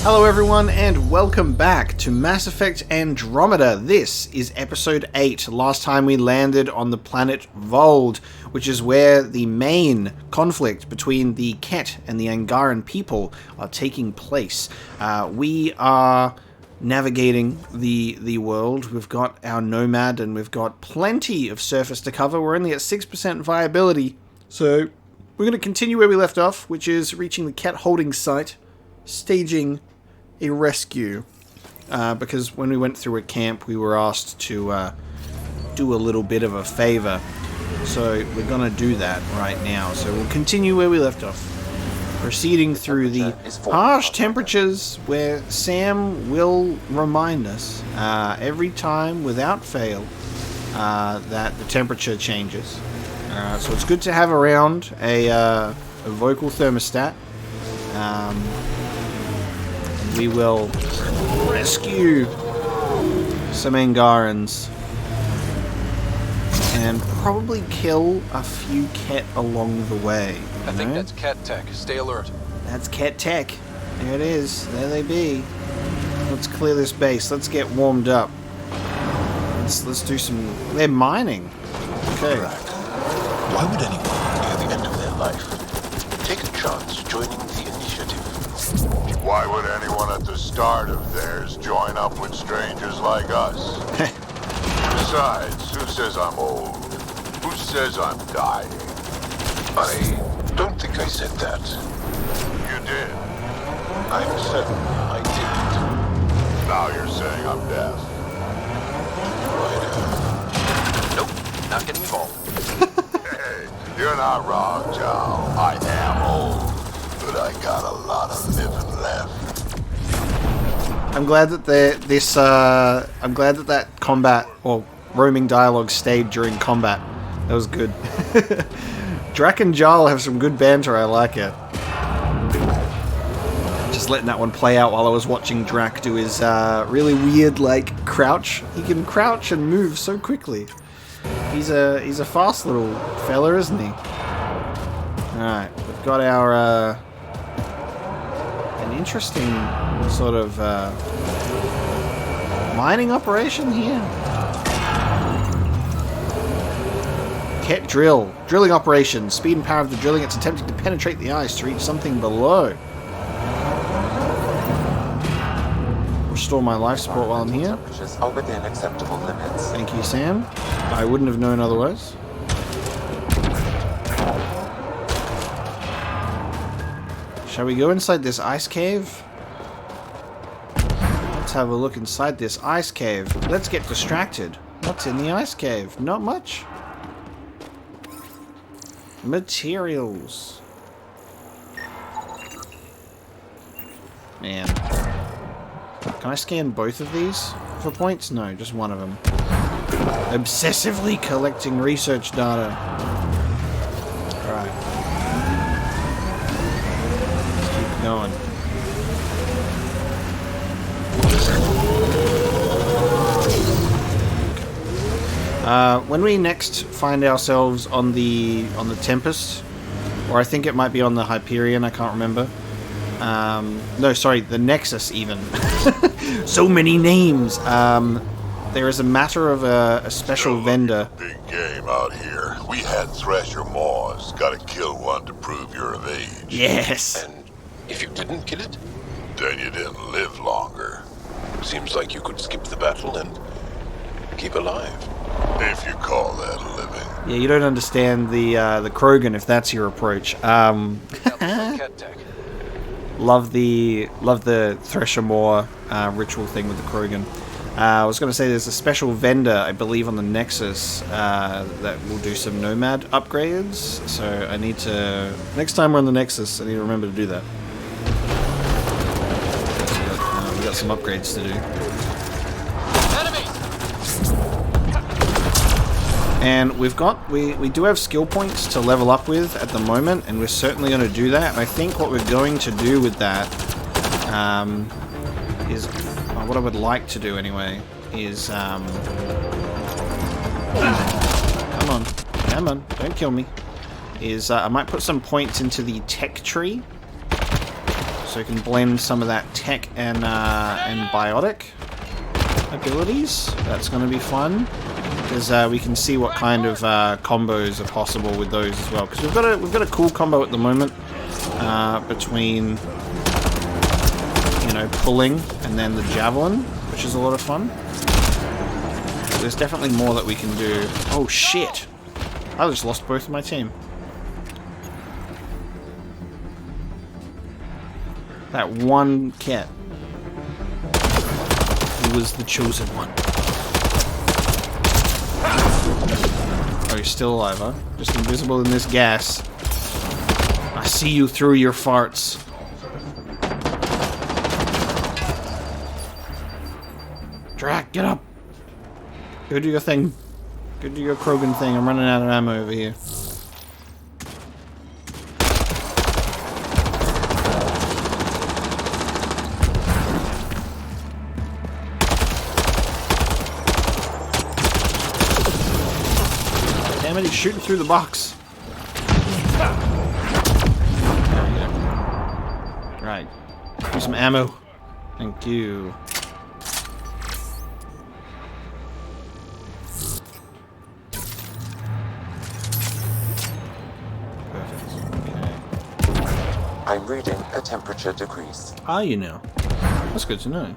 Hello everyone and welcome back to Mass Effect Andromeda. This is episode 8. Last time we landed on the planet Voeld, which is where the main conflict between the Ket and the Angaran people are taking place. We are navigating the world. We've got our Nomad and we've got plenty of surface to cover. We're only at 6% viability, so we're going to continue where we left off, which is reaching the Ket holding site, staging a rescue, because when we went through a camp we were asked to do a little bit of a favor, so we're gonna do that right now. So we'll continue where we left off, proceeding through the harsh temperatures where Sam will remind us every time without fail that the temperature changes. So it's good to have around a vocal thermostat. We will rescue some Angarans and probably kill a few Ket along the way. I think that's Ket tech. Stay alert. That's Ket tech. There it is. There they be. Let's clear this base. Let's get warmed up. Let's do some... They're mining. Okay. Drack, why would anyone near the end of their life take a chance joining the initiative? Why would anyone at the start of theirs join up with strangers like us? Besides, who says I'm old? Who says I'm dying? I don't think I said that. You did. I'm certain I didn't. Now you're saying I'm deaf. Ryder. Nope, not getting involved. Hey, you're not wrong, Jaal. I am old, but I got a lot of living left. I'm glad that I'm glad that combat or roaming dialogue stayed during combat. That was good. Drack and Jaal have some good banter. I like it. Just letting that one play out while I was watching Drack do his really weird like crouch. He can crouch and move so quickly. He's a fast little fella, isn't he? All right, we've got our an interesting sort of mining operation here. Ket drilling operation. Speed and power of the drilling. It's attempting to penetrate the ice to reach something below. Restore my life support while I'm here. Temperatures are within acceptable limits. Thank you, Sam. I wouldn't have known otherwise. Shall we go inside this ice cave? Let's have a look inside this ice cave. Let's get distracted. What's in the ice cave? Not much. Materials. Man. Can I scan both of these for points? No, just one of them. Obsessively collecting research data. Alright. Let's keep going. When we next find ourselves on the Tempest, or I think it might be on the Hyperion, I can't remember. No, sorry, the Nexus even. So many names. There is a matter of a special vendor. Big game out here. We had Thresher Maws. Gotta kill one to prove you're of age. Yes. And if you didn't kill it, Then you didn't live longer. seems like you could skip the battle and keep alive. If you call that living. Yeah, you don't understand the Krogan if that's your approach. Ket tech. Love the Thresher Maw ritual thing with the Krogan. I was going to say there's a special vendor, I believe, on the Nexus that will do some Nomad upgrades. So I need to... Next time we're on the Nexus, I need to remember to do that. We got some upgrades to do. And we do have skill points to level up with at the moment, and we're certainly going to do that. And I think what we're going to do with that is what I would like to do anyway is come on, don't kill me. Is I might put some points into the tech tree. So we can blend some of that tech and biotic abilities. That's going to be fun. Because we can see what kind of combos are possible with those as well. Because we've got a cool combo at the moment between, you know, pulling and then the javelin, which is a lot of fun. There's definitely more that we can do. Oh shit! I just lost both of my team. That one cat. He was the chosen one. Oh, you're still alive, huh? Just invisible in this gas. I see you through your farts. Drack, get up! Go do your thing. Go do your Krogan thing. I'm running out of ammo over here. Damn it, he's shooting through the box. Right. Use some ammo. Thank you. I'm reading a temperature decrease. Ah, you know. That's good to know.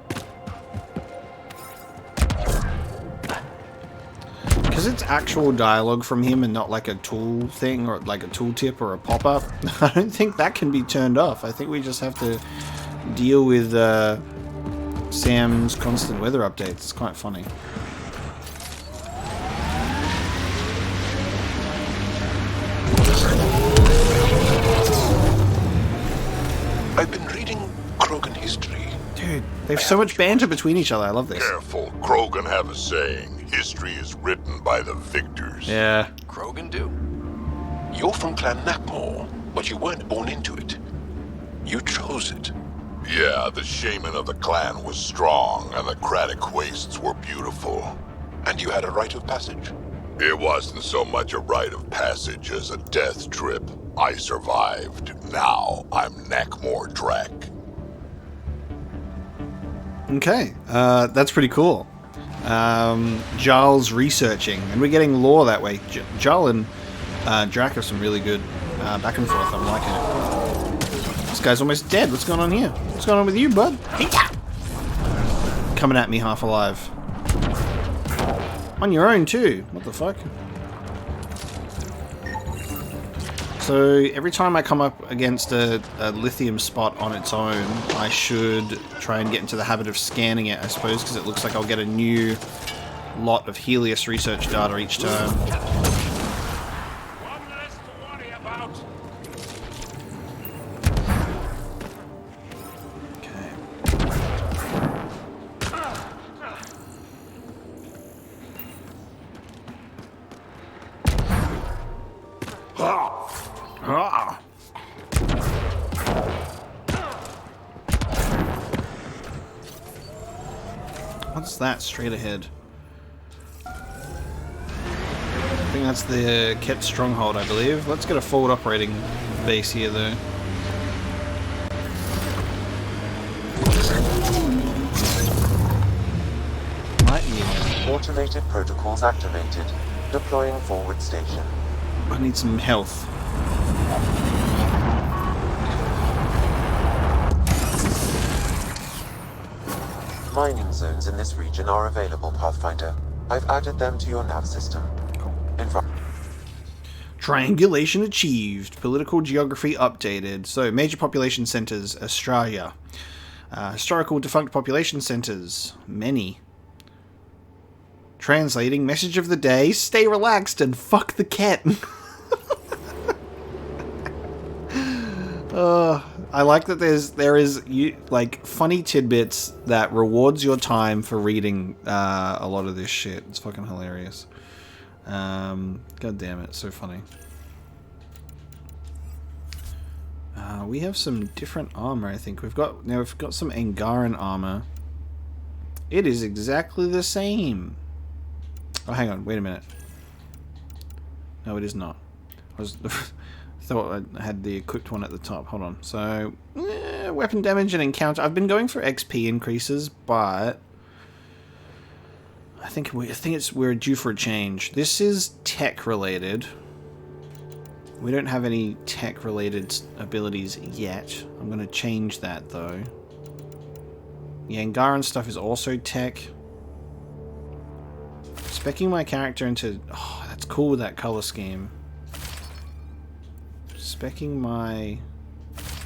Because it's actual dialogue from him and not like a tool thing or like a tooltip or a pop-up, I don't think that can be turned off. I think we just have to deal with Sam's constant weather updates. It's quite funny. I've been reading Krogan history. Dude, they have so much banter between each other. I love this. Careful, Krogan have a saying. History is written by the victors. Yeah. Krogan do. You're from Clan Nakmor, but you weren't born into it. You chose it. Yeah, the shaman of the clan was strong, and the Craddock wastes were beautiful. And you had a rite of passage. It wasn't so much a rite of passage as a death trip. I survived. Now I'm Nakmor Drack. Okay, that's pretty cool. Jaal's researching, and we're getting lore that way. Jaal and Drack have some really good back and forth. I'm liking it. This guy's almost dead. What's going on here? What's going on with you, bud? Coming at me half alive. On your own, too. What the fuck? So, every time I come up against a lithium spot on its own, I should try and get into the habit of scanning it, I suppose, because it looks like I'll get a new lot of Helios research data each turn. One less to worry about. Ah. What's that straight ahead? I think that's the Ket stronghold, I believe. Let's get a forward operating base here, though. Right here. Automated protocols activated. Deploying forward station. I need some health. Mining zones in this region are available, Pathfinder. I've added them to your nav system. Triangulation achieved. Political geography updated. So, major population centers, Australia. Historical defunct population centers, many. Translating, message of the day, stay relaxed and fuck the cat. I like that there is like funny tidbits that rewards your time for reading a lot of this shit. It's fucking hilarious. God damn it, so funny. We have some different armor. I think we've got some Angaran armor. It is exactly the same. Oh, hang on, wait a minute. No, it is not. I thought I had the equipped one at the top. Hold on. So, weapon damage and encounter. I've been going for XP increases, but I think we're due for a change. This is tech related. We don't have any tech related abilities yet. I'm going to change that though. The Angaran stuff is also tech. Speccing my character into... Oh, that's cool with that color scheme. Speccing my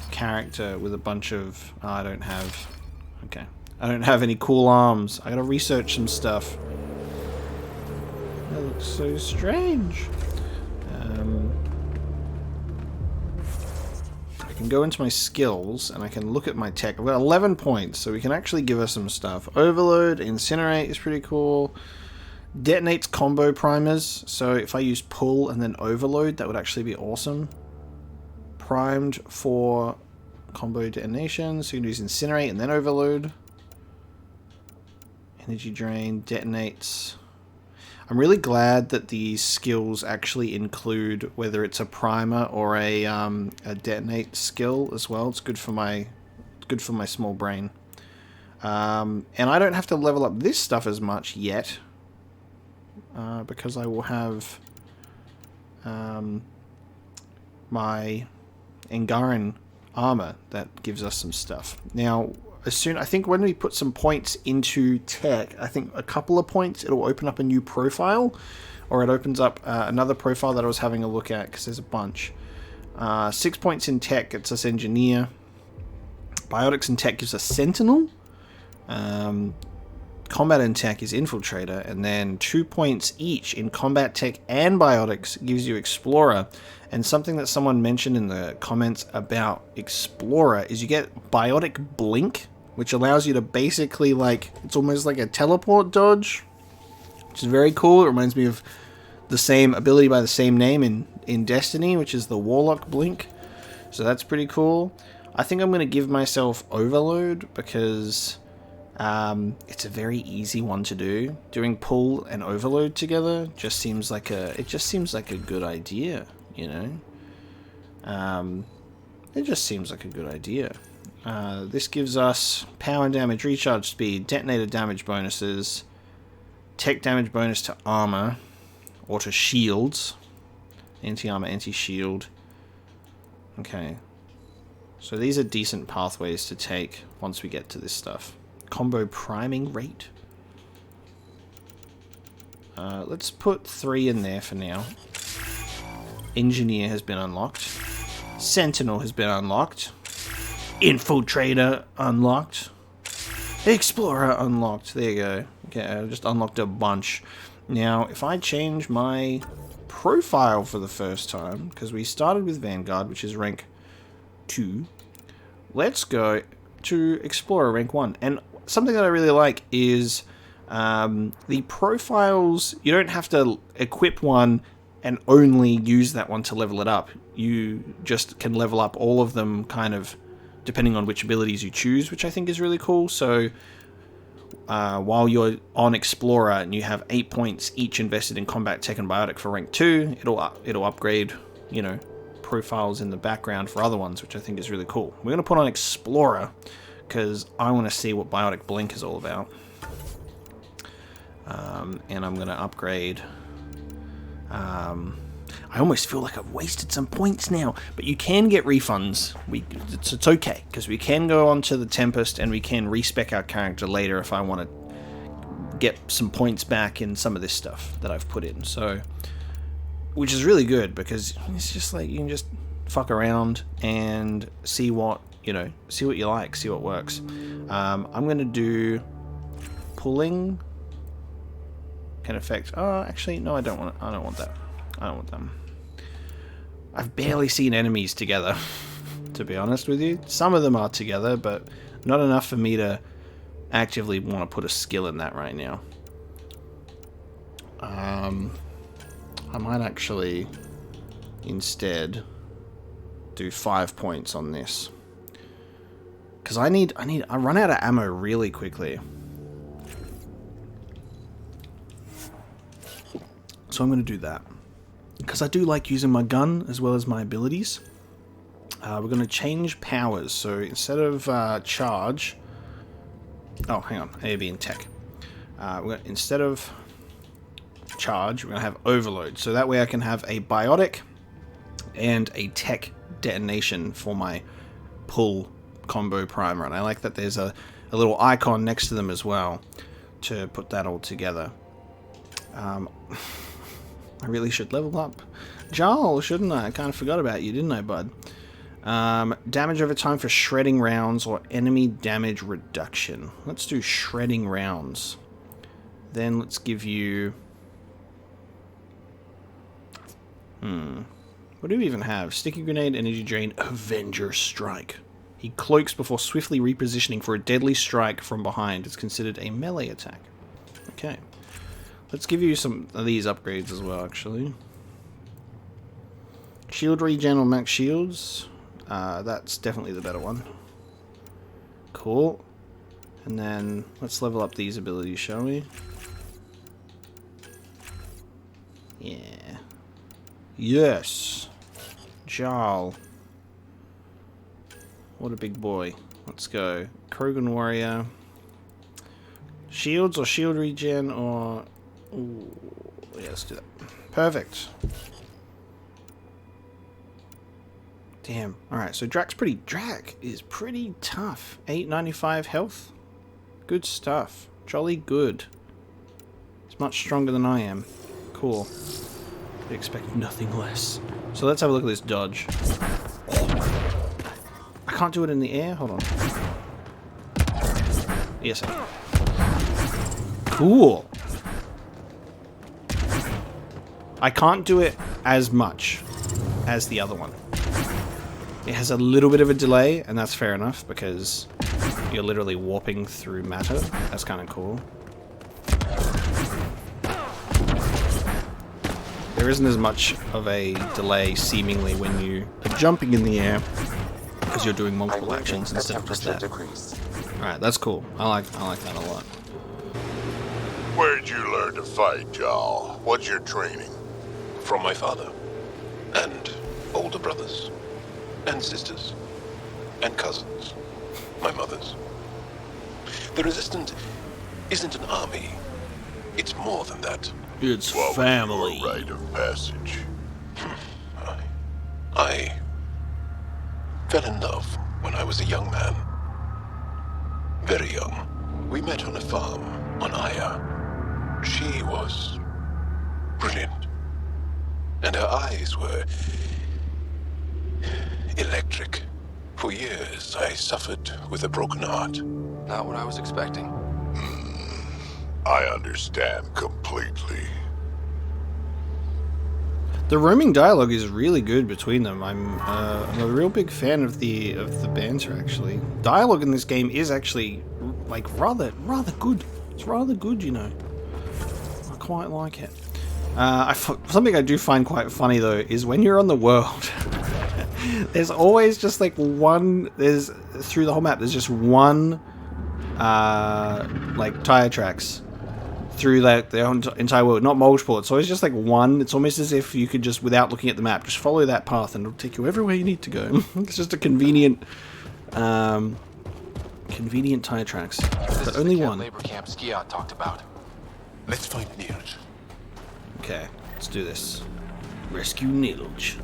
character with a bunch of... Oh, I don't have... Okay. I don't have any cool arms. I gotta research some stuff. That looks so strange. I can go into my skills and I can look at my tech. I've got 11 points, so we can actually give us some stuff. Overload, Incinerate is pretty cool. Detonates combo primers, so if I use pull and then overload, that would actually be awesome. Primed for combo detonation, so you can use Incinerate and then overload. Energy drain, detonates. I'm really glad that these skills actually include whether it's a primer or a detonate skill as well. It's good for my small brain. And I don't have to level up this stuff as much yet because I will have my Angaran Armor that gives us some stuff. Now, I think when we put some points into tech, I think a couple of points, it'll open up a new profile, or it opens up another profile that I was having a look at, because there's a bunch. 6 points in tech gets us Engineer. Biotics in tech gives us Sentinel. Combat in tech is Infiltrator, and then 2 points each in combat tech and biotics gives you Explorer. And something that someone mentioned in the comments about Explorer is you get Biotic Blink, which allows you to basically, like, it's almost like a teleport dodge, which is very cool. It reminds me of the same ability by the same name in Destiny, which is the Warlock Blink. So that's pretty cool. I think I'm going to give myself Overload because it's a very easy one to do. Doing pull and overload together just seems like a good idea, you know. It just seems like a good idea. This gives us power damage, recharge speed, detonator damage bonuses, tech damage bonus to armor or to shields, anti-armor, anti-shield. Okay, so these are decent pathways to take once we get to this stuff. Combo priming rate. Let's put 3 in there for now. Engineer has been unlocked. Sentinel has been unlocked. Infiltrator unlocked. Explorer unlocked. There you go. Okay, I just unlocked a bunch. Now, if I change my profile for the first time, because we started with Vanguard, which is rank 2, let's go to Explorer rank 1. And something that I really like is the profiles. You don't have to equip one and only use that one to level it up. You just can level up all of them kind of depending on which abilities you choose, which I think is really cool. So while you're on Explorer and you have 8 points each invested in Combat Tech and Biotic for rank 2, it'll upgrade, you know, profiles in the background for other ones, which I think is really cool. We're going to put on Explorer because I want to see what Biotic Blink is all about. And I'm going to upgrade... I almost feel like I've wasted some points now, but you can get refunds. It's okay, because we can go on to the Tempest and we can respec our character later if I want to get some points back in some of this stuff that I've put in. So, which is really good, because it's just like you can just fuck around and see what, you know, see what you like, see what works. I'm going to do pulling can affect... Oh, actually, no, I don't want that. I don't want them. I've barely seen enemies together, to be honest with you. Some of them are together, but not enough for me to actively want to put a skill in that right now. I might actually instead do 5 points on this, because I run out of ammo really quickly. So I'm going to do that, because I do like using my gun as well as my abilities. We're going to change powers. So instead of charge... Oh, hang on. A, B, and tech. Instead of charge, we're going to have overload. So that way I can have a biotic and a tech detonation for my pull combo primer. And I like that there's a little icon next to them as well to put that all together. I really should level up Jaal, shouldn't I? I kind of forgot about you, didn't I, bud? Damage over time for shredding rounds or enemy damage reduction. Let's do shredding rounds. Then let's give you... What do we even have? Sticky Grenade, Energy Drain, Avenger Strike. He cloaks before swiftly repositioning for a deadly strike from behind. It's considered a melee attack. Okay. Let's give you some of these upgrades as well, actually. Shield regen or max shields. That's definitely the better one. Cool. And then let's level up these abilities, shall we? Yeah. Yes. Jaal. What a big boy. Let's go. Krogan Warrior. Shields or shield regen or... Ooh, yeah, let's do that. Perfect. Damn. Alright, so Drack is pretty tough. 895 health. Good stuff. Jolly good. It's much stronger than I am. Cool. I expect nothing less. So let's have a look at this dodge. I can't do it in the air? Hold on. Yes, I can. Cool. I can't do it as much as the other one. It has a little bit of a delay, and that's fair enough, because you're literally warping through matter. That's kind of cool. There isn't as much of a delay, seemingly, when you are jumping in the air, because you're doing multiple actions instead of just that. Alright, that's cool. I like that a lot. Where'd you learn to fight, Jaal? What's your training? From my father, and older brothers, and sisters, and cousins, my mother's. The Resistance isn't an army. It's more than that. It's What family. was your rite of passage? I fell in love when I was a young man. Very young. We met on a farm on Aya. She was brilliant. And her eyes were electric. For years, I suffered with a broken heart. Not what I was expecting. I understand completely. The roaming dialogue is really good between them. I'm a real big fan of the banter. Actually, dialogue in this game is actually like rather good. It's rather good, you know. I quite like it. Something I do find quite funny though is when you're on the world. There's always just like one. There's through the whole map. There's just one, like tire tracks through like the entire world, not multiple. It's always just like one. It's almost as if you could just, without looking at the map, just follow that path and it'll take you everywhere you need to go. It's just a convenient tire tracks, but only one. Labor camp Skiot talked about. Let's find Nilj. Okay, let's do this. Rescue Nilj.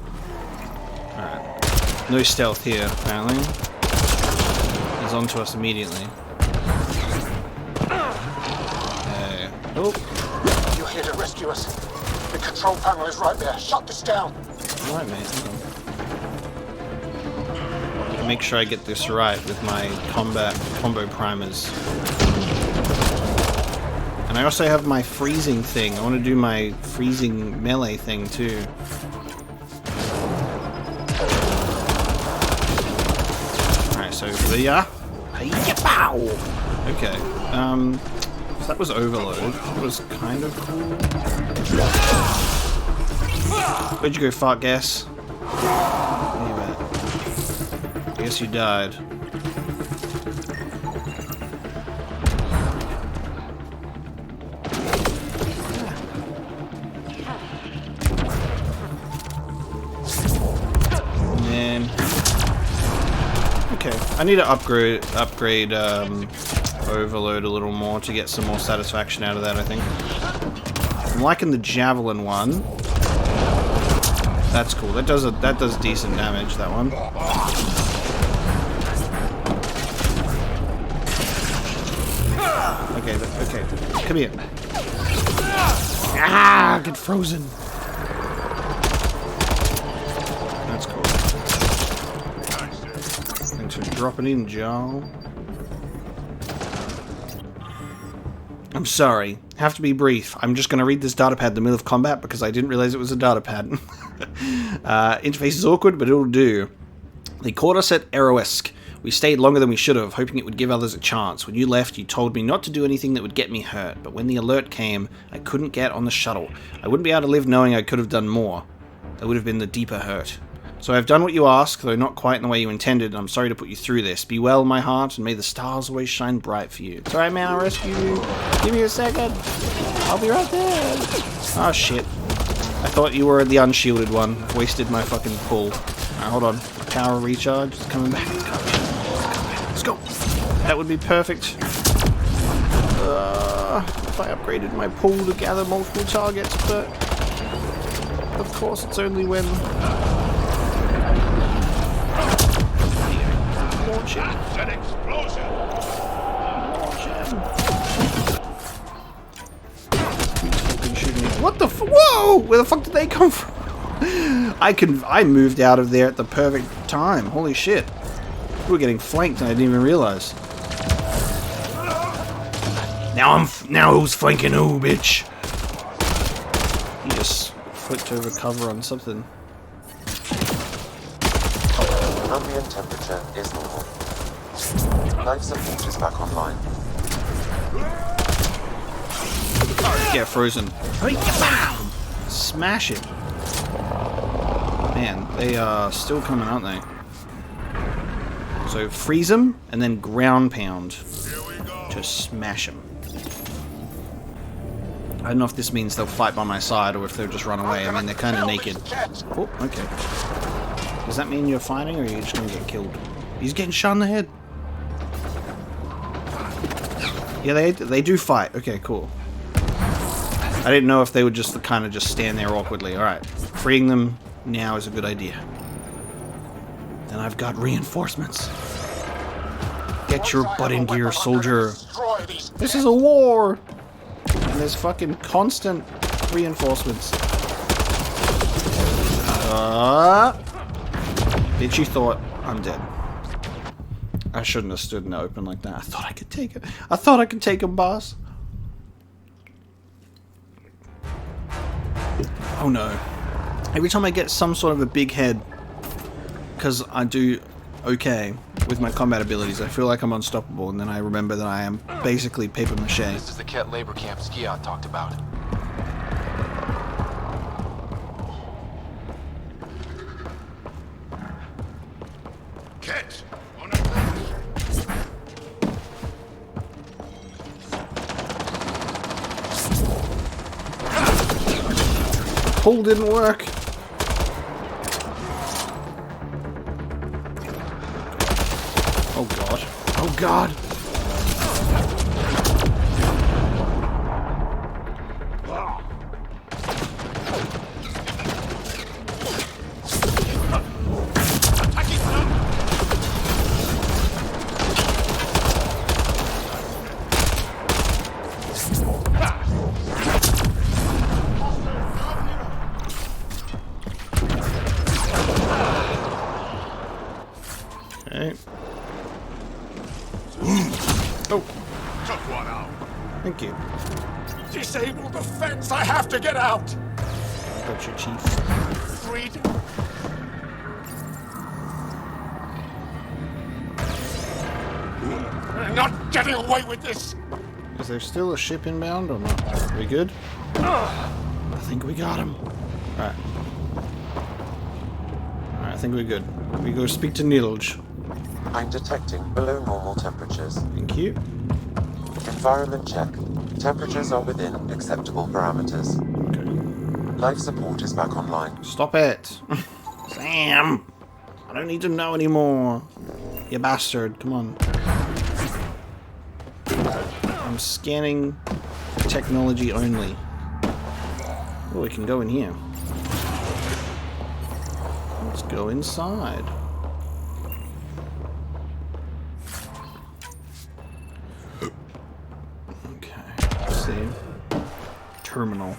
Alright. No stealth here, apparently. He's onto us immediately. Oh. You're here to rescue us. The control panel is right there. Shut this down. Alright, mate. Hang on. Make sure I get this right with my combo primers. And I also have my freezing thing. I want to do my freezing melee thing too. Alright, so yeah. Pow! Okay. So that was Overload. That was kind of cool. Where'd you go, fart gas? Anyway. I guess you died. And then Okay, I need to upgrade Overload a little more to get some more satisfaction out of that, I think. I'm liking the Javelin one. That's cool. That does decent damage, that one. Okay, okay. Come here. Ah, get frozen. That's cool. Thanks for dropping in, Jaal. I'm sorry. Have to be brief. I'm just going to read this datapad in the middle of combat because I didn't realize it was a datapad. Interface is awkward, but it'll do. They caught us at Aeroesk. We stayed longer than we should have, hoping it would give others a chance. When you left, you told me not to do anything that would get me hurt, but when the alert came, I couldn't get on the shuttle. I wouldn't be able to live knowing I could have done more. That would have been the deeper hurt. So I've done what you ask, though not quite in the way you intended, and I'm sorry to put you through this. Be well, my heart, and may the stars always shine bright for you. It's alright, man, I'll rescue you. Give me a second. I'll be right there. Oh, shit. I thought you were the unshielded one. I've wasted my fucking pull. Alright, hold on. Power recharge. It's coming back. It's coming back. Let's go. That would be perfect. If I upgraded my pull to gather multiple targets, but of course it's only when... Launch him. An explosion! Launch him. What the whoa! Where the fuck did they come from? I moved out of there at the perfect time. Holy shit. We were getting flanked and I didn't even realize. Now who's flanking who, bitch? He just flipped over cover on something. Ambient temperature is normal. Life support is back online. Get frozen. Smash it. Man, they are still coming, aren't they? So freeze them and then ground pound to smash them. I don't know if this means they'll fight by my side or if they'll just run away. I mean, they're kind of naked. Oh, okay. Does that mean you're fighting or are you just going to get killed? He's getting shot in the head. Yeah, they do fight. Okay, cool. I didn't know if they would just kind of just stand there awkwardly. Alright, freeing them now is a good idea. Then I've got reinforcements. Get your butt in gear, soldier. This is a war! And there's fucking constant reinforcements. Bitch, you thought I'm dead. I shouldn't have stood in the open like that. I thought I could take it. I thought I could take him, boss. Oh no. Every time I get some sort of a big head, because I do okay with my combat abilities, I feel like I'm unstoppable, and then I remember that I am basically paper mache. This is the Ket labor camp Skion talked about. Ket! On approach! Pull didn't work. Oh god. Oh god. Okay. Oh. Took one out. Thank you. Disable the fence! I have to get out! Got your chief. Freedom! I'm not getting away with this! Is there still a ship inbound or not? Are we good? I think we got him. Alright. Alright, I think we're good. We go speak to Nilj. I'm detecting below normal temperatures. Thank you. Environment check. Temperatures are within acceptable parameters. Okay. Life support is back online. Stop it. Sam! I don't need to know anymore. You bastard. Come on. I'm scanning technology only. Oh, we can go in here. Let's go inside. Okay. Let's see. Terminal.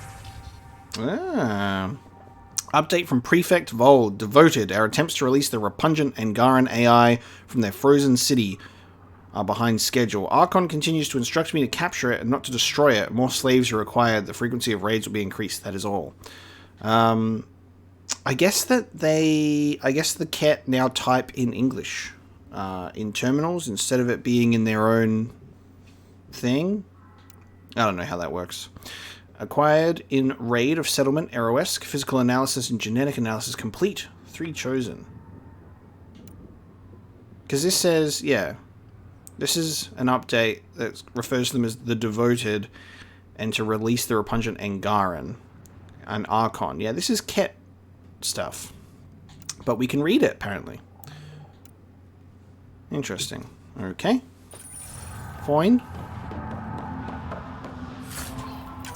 Update from Prefect Voeld. Devoted. Our attempts to release the repugnant Angaran AI from their frozen city are behind schedule. Archon continues to instruct me to capture it and not to destroy it. More slaves are required. The frequency of raids will be increased. That is all. I guess the cat now type in English in terminals instead of it being in their own thing. I don't know how that works. Acquired in Raid of Settlement, Aeroesque. Physical analysis and genetic analysis complete. 3 chosen. Because this says, yeah, this is an update that refers to them as the Devoted and to release the repugnant Angaran and Archon. Yeah, this is Ket stuff. But we can read it, apparently. Interesting. Okay. Fine.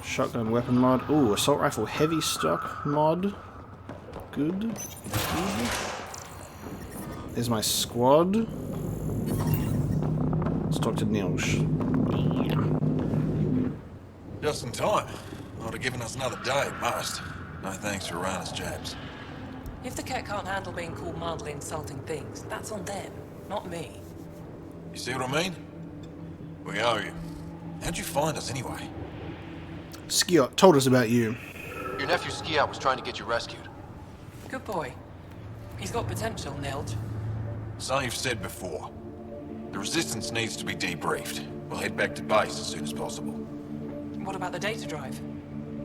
Shotgun weapon mod. Ooh, assault rifle heavy stock mod. Good. There's my squad. Let's talk to Nilsh. Just in time. Would have given us another day at most. No thanks for running us, James. If the cat can't handle being called mildly insulting things, that's on them, not me. You see what I mean? We owe you. How'd you find us anyway? Skiot told us about you. Your nephew Skiot was trying to get you rescued. Good boy. He's got potential, Nilj. So you've said before. The Resistance needs to be debriefed. We'll head back to base as soon as possible. What about the data drive?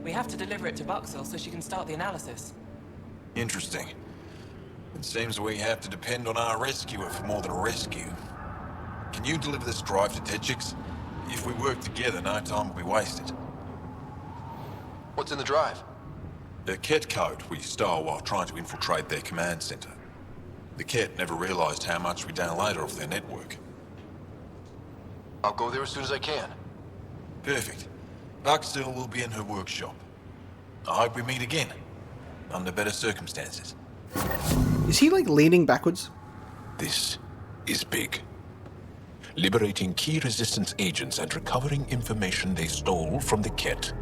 We have to deliver it to Buxel so she can start the analysis. Interesting. It seems we have to depend on our rescuer for more than a rescue. Can you deliver this drive to Techix? If we work together, no time will be wasted. What's in the drive? The Ket code we stole while trying to infiltrate their command center. The Ket never realized how much we downloaded off their network. I'll go there as soon as I can. Perfect. Buxel will be in her workshop. I hope we meet again. Under better circumstances. Is he like leaning backwards? This is big. Liberating key Resistance agents and recovering information they stole from the Ket.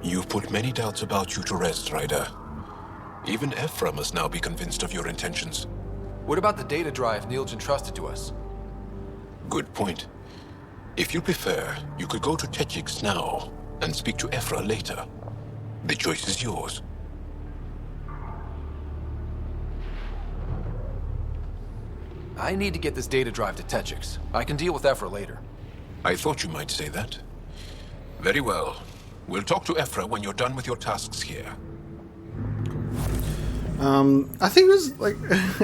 You've put many doubts about you to rest, Ryder. Even Ephra must now be convinced of your intentions. What about the data drive Nilj entrusted to us? Good point. If you prefer, you could go to Techix now and speak to Ephra later. The choice is yours. I need to get this data drive to Techix. I can deal with Ephra later. I thought you might say that. Very well. We'll talk to Ephra when you're done with your tasks here. I think it was like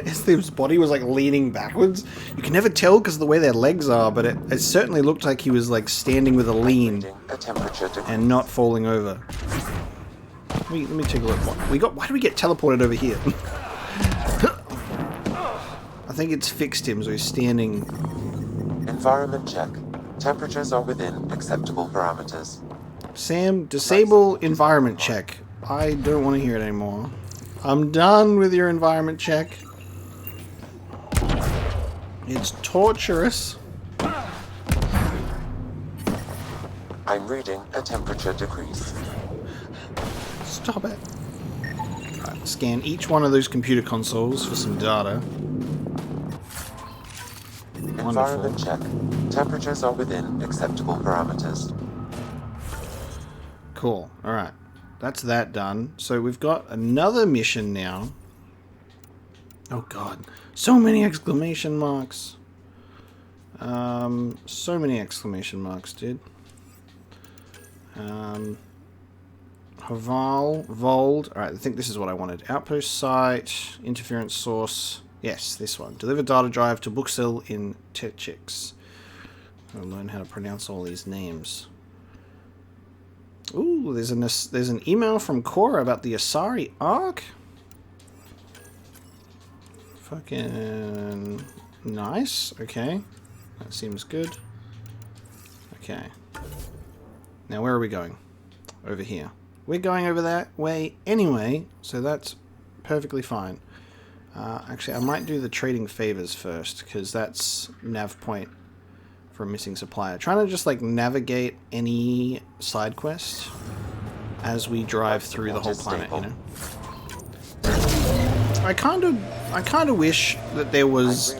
his body was like leaning backwards. You can never tell because of the way their legs are, but it certainly looked like he was like standing with a lean and not falling over. Let me take a look. Why do we get teleported over here? I think it's fixed him, so he's standing. Environment check. Temperatures are within acceptable parameters. Sam, disable environment check. I don't want to hear it anymore. I'm done with your environment check. It's torturous. I'm reading a temperature decrease. Stop it. Right, scan each one of those computer consoles for some data. Environment check. Temperatures are within acceptable parameters. Cool. Alright. That's that done. So we've got another mission now. Oh god. So many exclamation marks. So many exclamation marks, dude. Haval, Voeld. Alright, I think this is what I wanted. Outpost site, interference source. Yes, this one. Deliver data drive to Buxel in Techix. I'll learn how to pronounce all these names. Ooh, there's an email from Cora about the Asari Arc. Fucking Nice. Okay. That seems good. Okay. Now where are we going? Over here. We're going over that way anyway, so that's perfectly fine. Actually, I might do the trading favors first, because that's nav point for a missing supplier. Trying to just like navigate any side quest as we drive through the whole planet, you know. I kind of wish that there was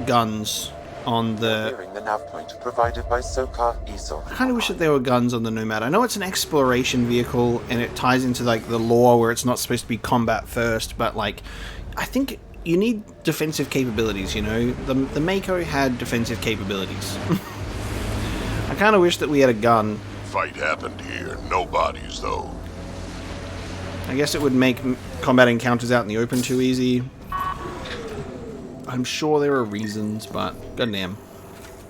guns on the nav point provided by Sokar Esau. I kind of wish that there were guns on the Nomad. I know it's an exploration vehicle and it ties into like the lore where it's not supposed to be combat first, but like I think you need defensive capabilities, you know? The Mako had defensive capabilities. I kind of wish that we had a gun. Fight happened here. No bodies, though. I guess it would make combat encounters out in the open too easy. I'm sure there are reasons, but goddamn.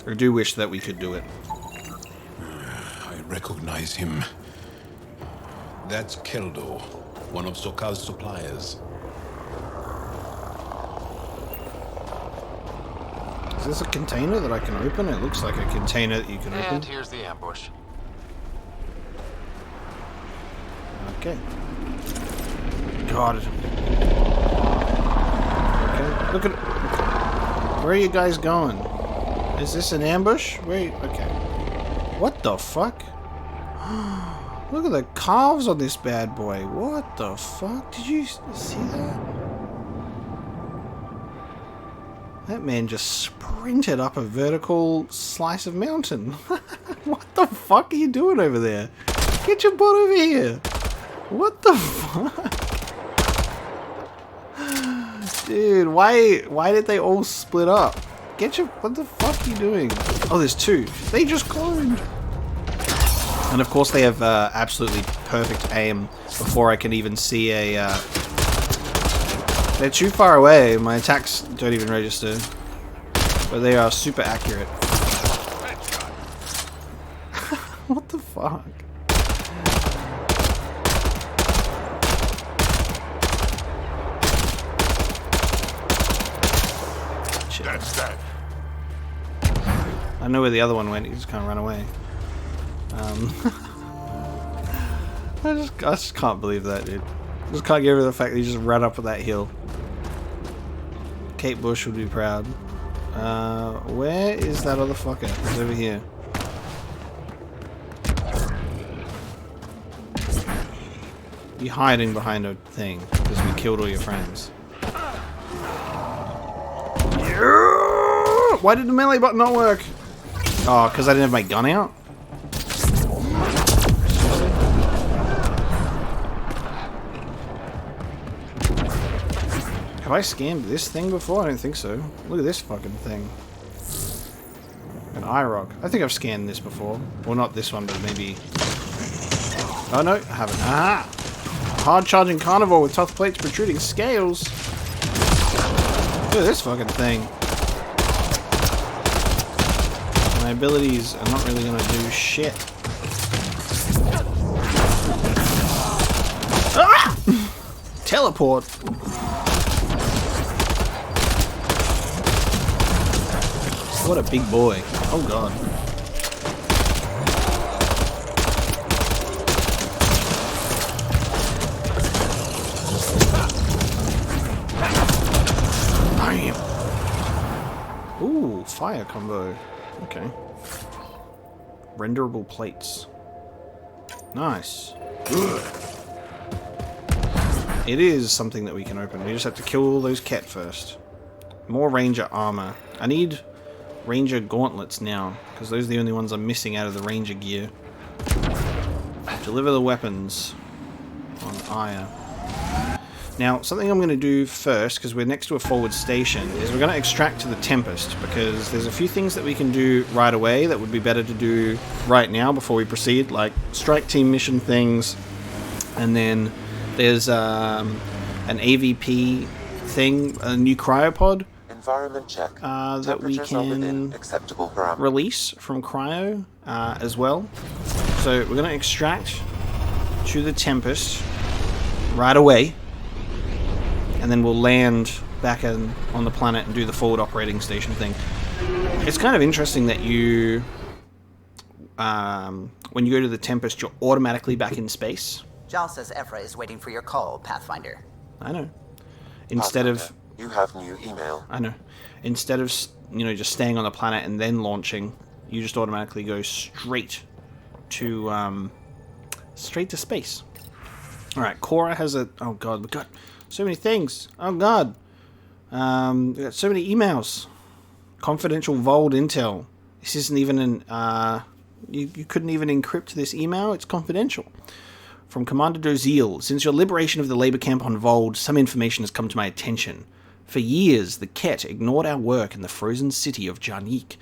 I do wish that we could do it. I recognize him. That's Keldo, one of Sokal's suppliers. Is this a container that I can open? It looks like a container that you can open. And here's the ambush. Okay. God. Okay. Look at... Where are you guys going? Is this an ambush? Wait. Okay. What the fuck? Look at the calves on this bad boy. What the fuck? Did you see that? That man just sprinted up a vertical slice of mountain. What the fuck are you doing over there? Get your butt over here. What the fuck? Dude, why did they all split up? Get your... What the fuck are you doing? Oh, there's two. They just cloned. And of course they have absolutely perfect aim before I can even see a... They're too far away. My attacks don't even register. But they are super accurate. What the fuck? Shit. That's that. I know where the other one went. He just kind of ran away. I just can't believe that, dude. I just can't get over the fact that he just ran up that hill. Kate Bush would be proud. Where is that other fucker? He's over here. You hiding behind a thing because we killed all your friends. Yeah! Why did the melee button not work? Oh, because I didn't have my gun out? Have I scanned this thing before? I don't think so. Look at this fucking thing. An IROC. I think I've scanned this before. Well, not this one, but maybe... Oh, no, I haven't. Ah! Hard-charging carnivore with tough plates protruding scales. Look at this fucking thing. My abilities are not really going to do shit. Ah! Teleport. What a big boy. Oh god. Ooh, fire combo. Okay. Renderable plates. Nice. It is something that we can open. We just have to kill all those cat first. More ranger armor. I need ranger gauntlets now, because those are the only ones I'm missing out of the ranger gear. Deliver the weapons on Aya. Now, something I'm going to do first, because we're next to a forward station, is we're going to extract to the Tempest, because there's a few things that we can do right away that would be better to do right now before we proceed, like strike team mission things, and then there's an AVP thing, a new cryopod, Environment check. that we can release from cryo as well. So we're going to extract to the Tempest right away, and then we'll land back on the planet and do the forward operating station thing. It's kind of interesting that you, when you go to the Tempest, you're automatically back in space. Jaal says Ephra is waiting for your call, Pathfinder. I know. Instead of... You have new email. I know. Instead of, just staying on the planet and then launching, you just automatically go straight to space. Alright, Cora has a... Oh god, we've got so many things. Oh god. We've got so many emails. Confidential Voeld intel. This isn't even an... You couldn't even encrypt this email. It's confidential. From Commander Doziel. Since your liberation of the labor camp on Voeld, some information has come to my attention. For years, the Ket ignored our work in the frozen city of Jarnik.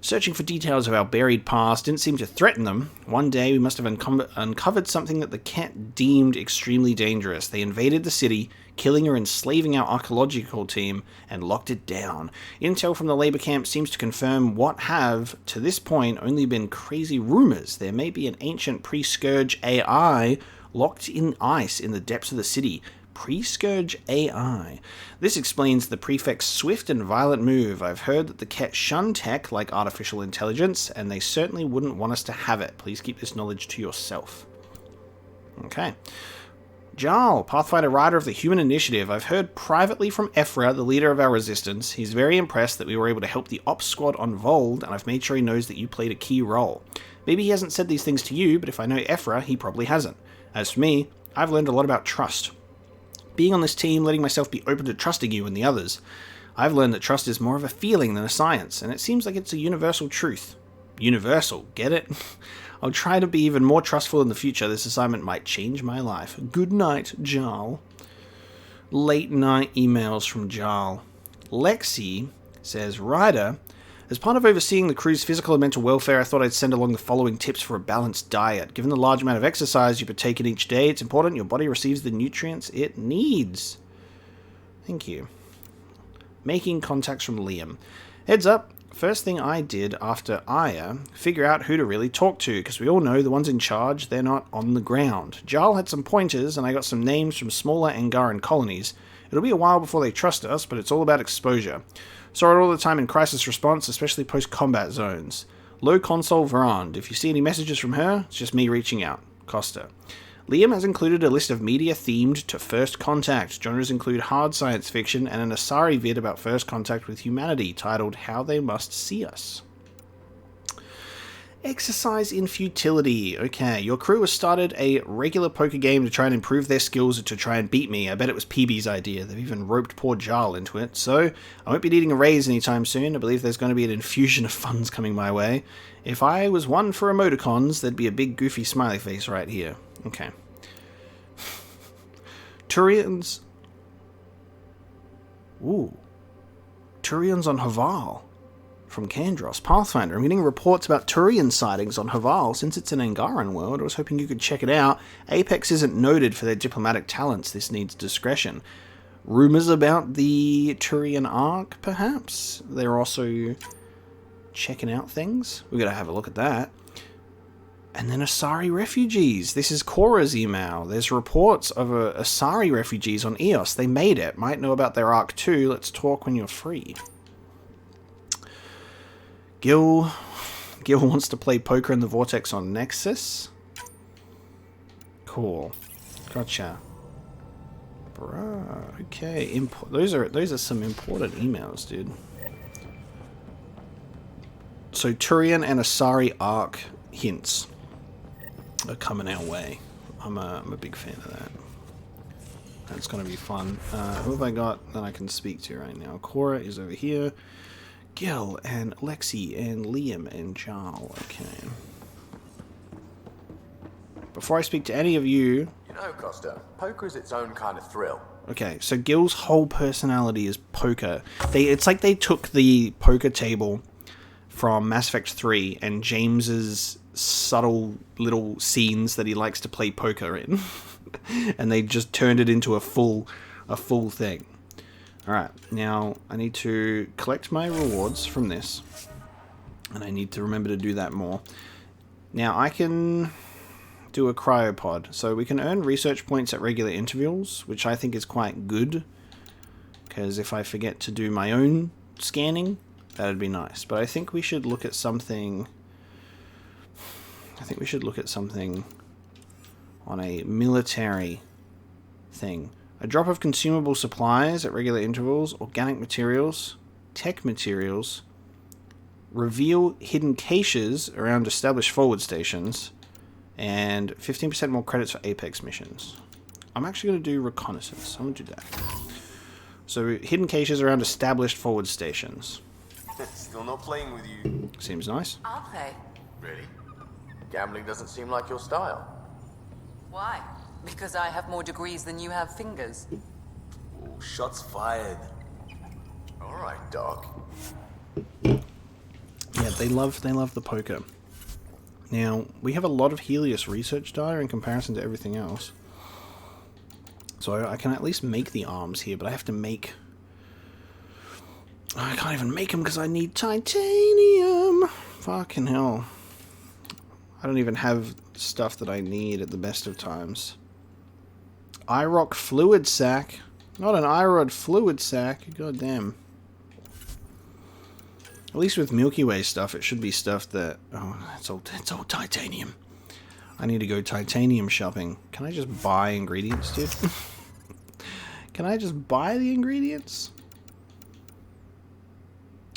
Searching for details of our buried past didn't seem to threaten them. One day, we must have uncovered something that the Ket deemed extremely dangerous. They invaded the city, killing or enslaving our archaeological team, and locked it down. Intel from the labor camp seems to confirm what have, to this point, only been crazy rumors. There may be an ancient pre-Scourge AI locked in ice in the depths of the city. Pre-Scourge AI. This explains the Prefect's swift and violent move. I've heard that the Ket shun tech like artificial intelligence, and they certainly wouldn't want us to have it. Please keep this knowledge to yourself. Okay. Jaal, Pathfinder Ryder of the Human Initiative. I've heard privately from Ephra, the leader of our resistance. He's very impressed that we were able to help the Ops Squad on Voeld, and I've made sure he knows that you played a key role. Maybe he hasn't said these things to you, but if I know Ephra, he probably hasn't. As for me, I've learned a lot about trust. Being on this team, letting myself be open to trusting you and the others. I've learned that trust is more of a feeling than a science, and it seems like it's a universal truth. Universal, get it? I'll try to be even more trustful in the future. This assignment might change my life. Good night, Jaal. Late night emails from Jaal. Lexi says, Ryder, as part of overseeing the crew's physical and mental welfare, I thought I'd send along the following tips for a balanced diet. Given the large amount of exercise you partake in each day, it's important your body receives the nutrients it needs. Thank you. Making contacts from Liam. Heads up, first thing I did after Aya, figure out who to really talk to, because we all know the ones in charge, they're not on the ground. Jaal had some pointers, and I got some names from smaller Angaran colonies. It'll be a while before they trust us, but it's all about exposure. Saw it all the time in crisis response, especially post-combat zones. Low console Verand. If you see any messages from her, it's just me reaching out. Costa. Liam has included a list of media themed to First Contact. Genres include hard science fiction and an Asari vid about first contact with humanity titled How They Must See Us. Exercise in futility. Okay, your crew has started a regular poker game to try and improve their skills to try and beat me. I bet it was PB's idea. They've even roped poor Jaal into it. So, I won't be needing a raise anytime soon. I believe there's going to be an infusion of funds coming my way. If I was one for emoticons, there'd be a big goofy smiley face right here. Okay. Turians. Ooh. Turians on Haval. From Kandros. Pathfinder, I'm getting reports about Turian sightings on Haval. Since it's an Angaran world, I was hoping you could check it out. Apex isn't noted for their diplomatic talents. This needs discretion. Rumors about the Turian Ark, perhaps? They're also checking out things. We've got to have a look at that. And then Asari refugees. This is Cora's email. There's reports of Asari refugees on Eos. They made it. Might know about their Ark too. Let's talk when you're free. Gil wants to play poker in the Vortex on Nexus. Cool. Gotcha. Bruh. Okay. Those are some important emails, dude. So Turian and Asari Ark hints are coming our way. I'm a big fan of that. That's gonna be fun. Who have I got that I can speak to right now? Cora is over here. Gil and Lexi and Liam and Jaal. Okay. Before I speak to any of you... You know, Costa, poker is its own kind of thrill. Okay, so Gil's whole personality is poker. It's like they took the poker table from Mass Effect 3 and James's subtle little scenes that he likes to play poker in. And they just turned it into a full thing. Alright, now I need to collect my rewards from this. And I need to remember to do that more. Now I can do a cryopod. So we can earn research points at regular intervals, which I think is quite good. because if I forget to do my own scanning, that'd be nice. But I think we should look at something... on a military thing. A drop of consumable supplies at regular intervals, organic materials, tech materials, reveal hidden caches around established forward stations, and 15% more credits for Apex missions. I'm actually going to do reconnaissance. I'm going to do that. So, hidden caches around established forward stations. Still not playing with you. Seems nice. I'll play. Really? Gambling doesn't seem like your style. Why? Because I have more degrees than you have fingers. Oh, shots fired. Alright, Doc. Yeah, they love the poker. Now, we have a lot of Helios research data in comparison to everything else. So I can at least make the arms here, but I have to make... I can't even make them because I need titanium! Fucking hell. I don't even have stuff that I need at the best of times. IROC fluid sac. Not an IROD fluid sac. God damn. At least with Milky Way stuff, it should be stuff that... Oh, it's all titanium. I need to go titanium shopping. Can I just buy ingredients, dude? Can I just buy the ingredients?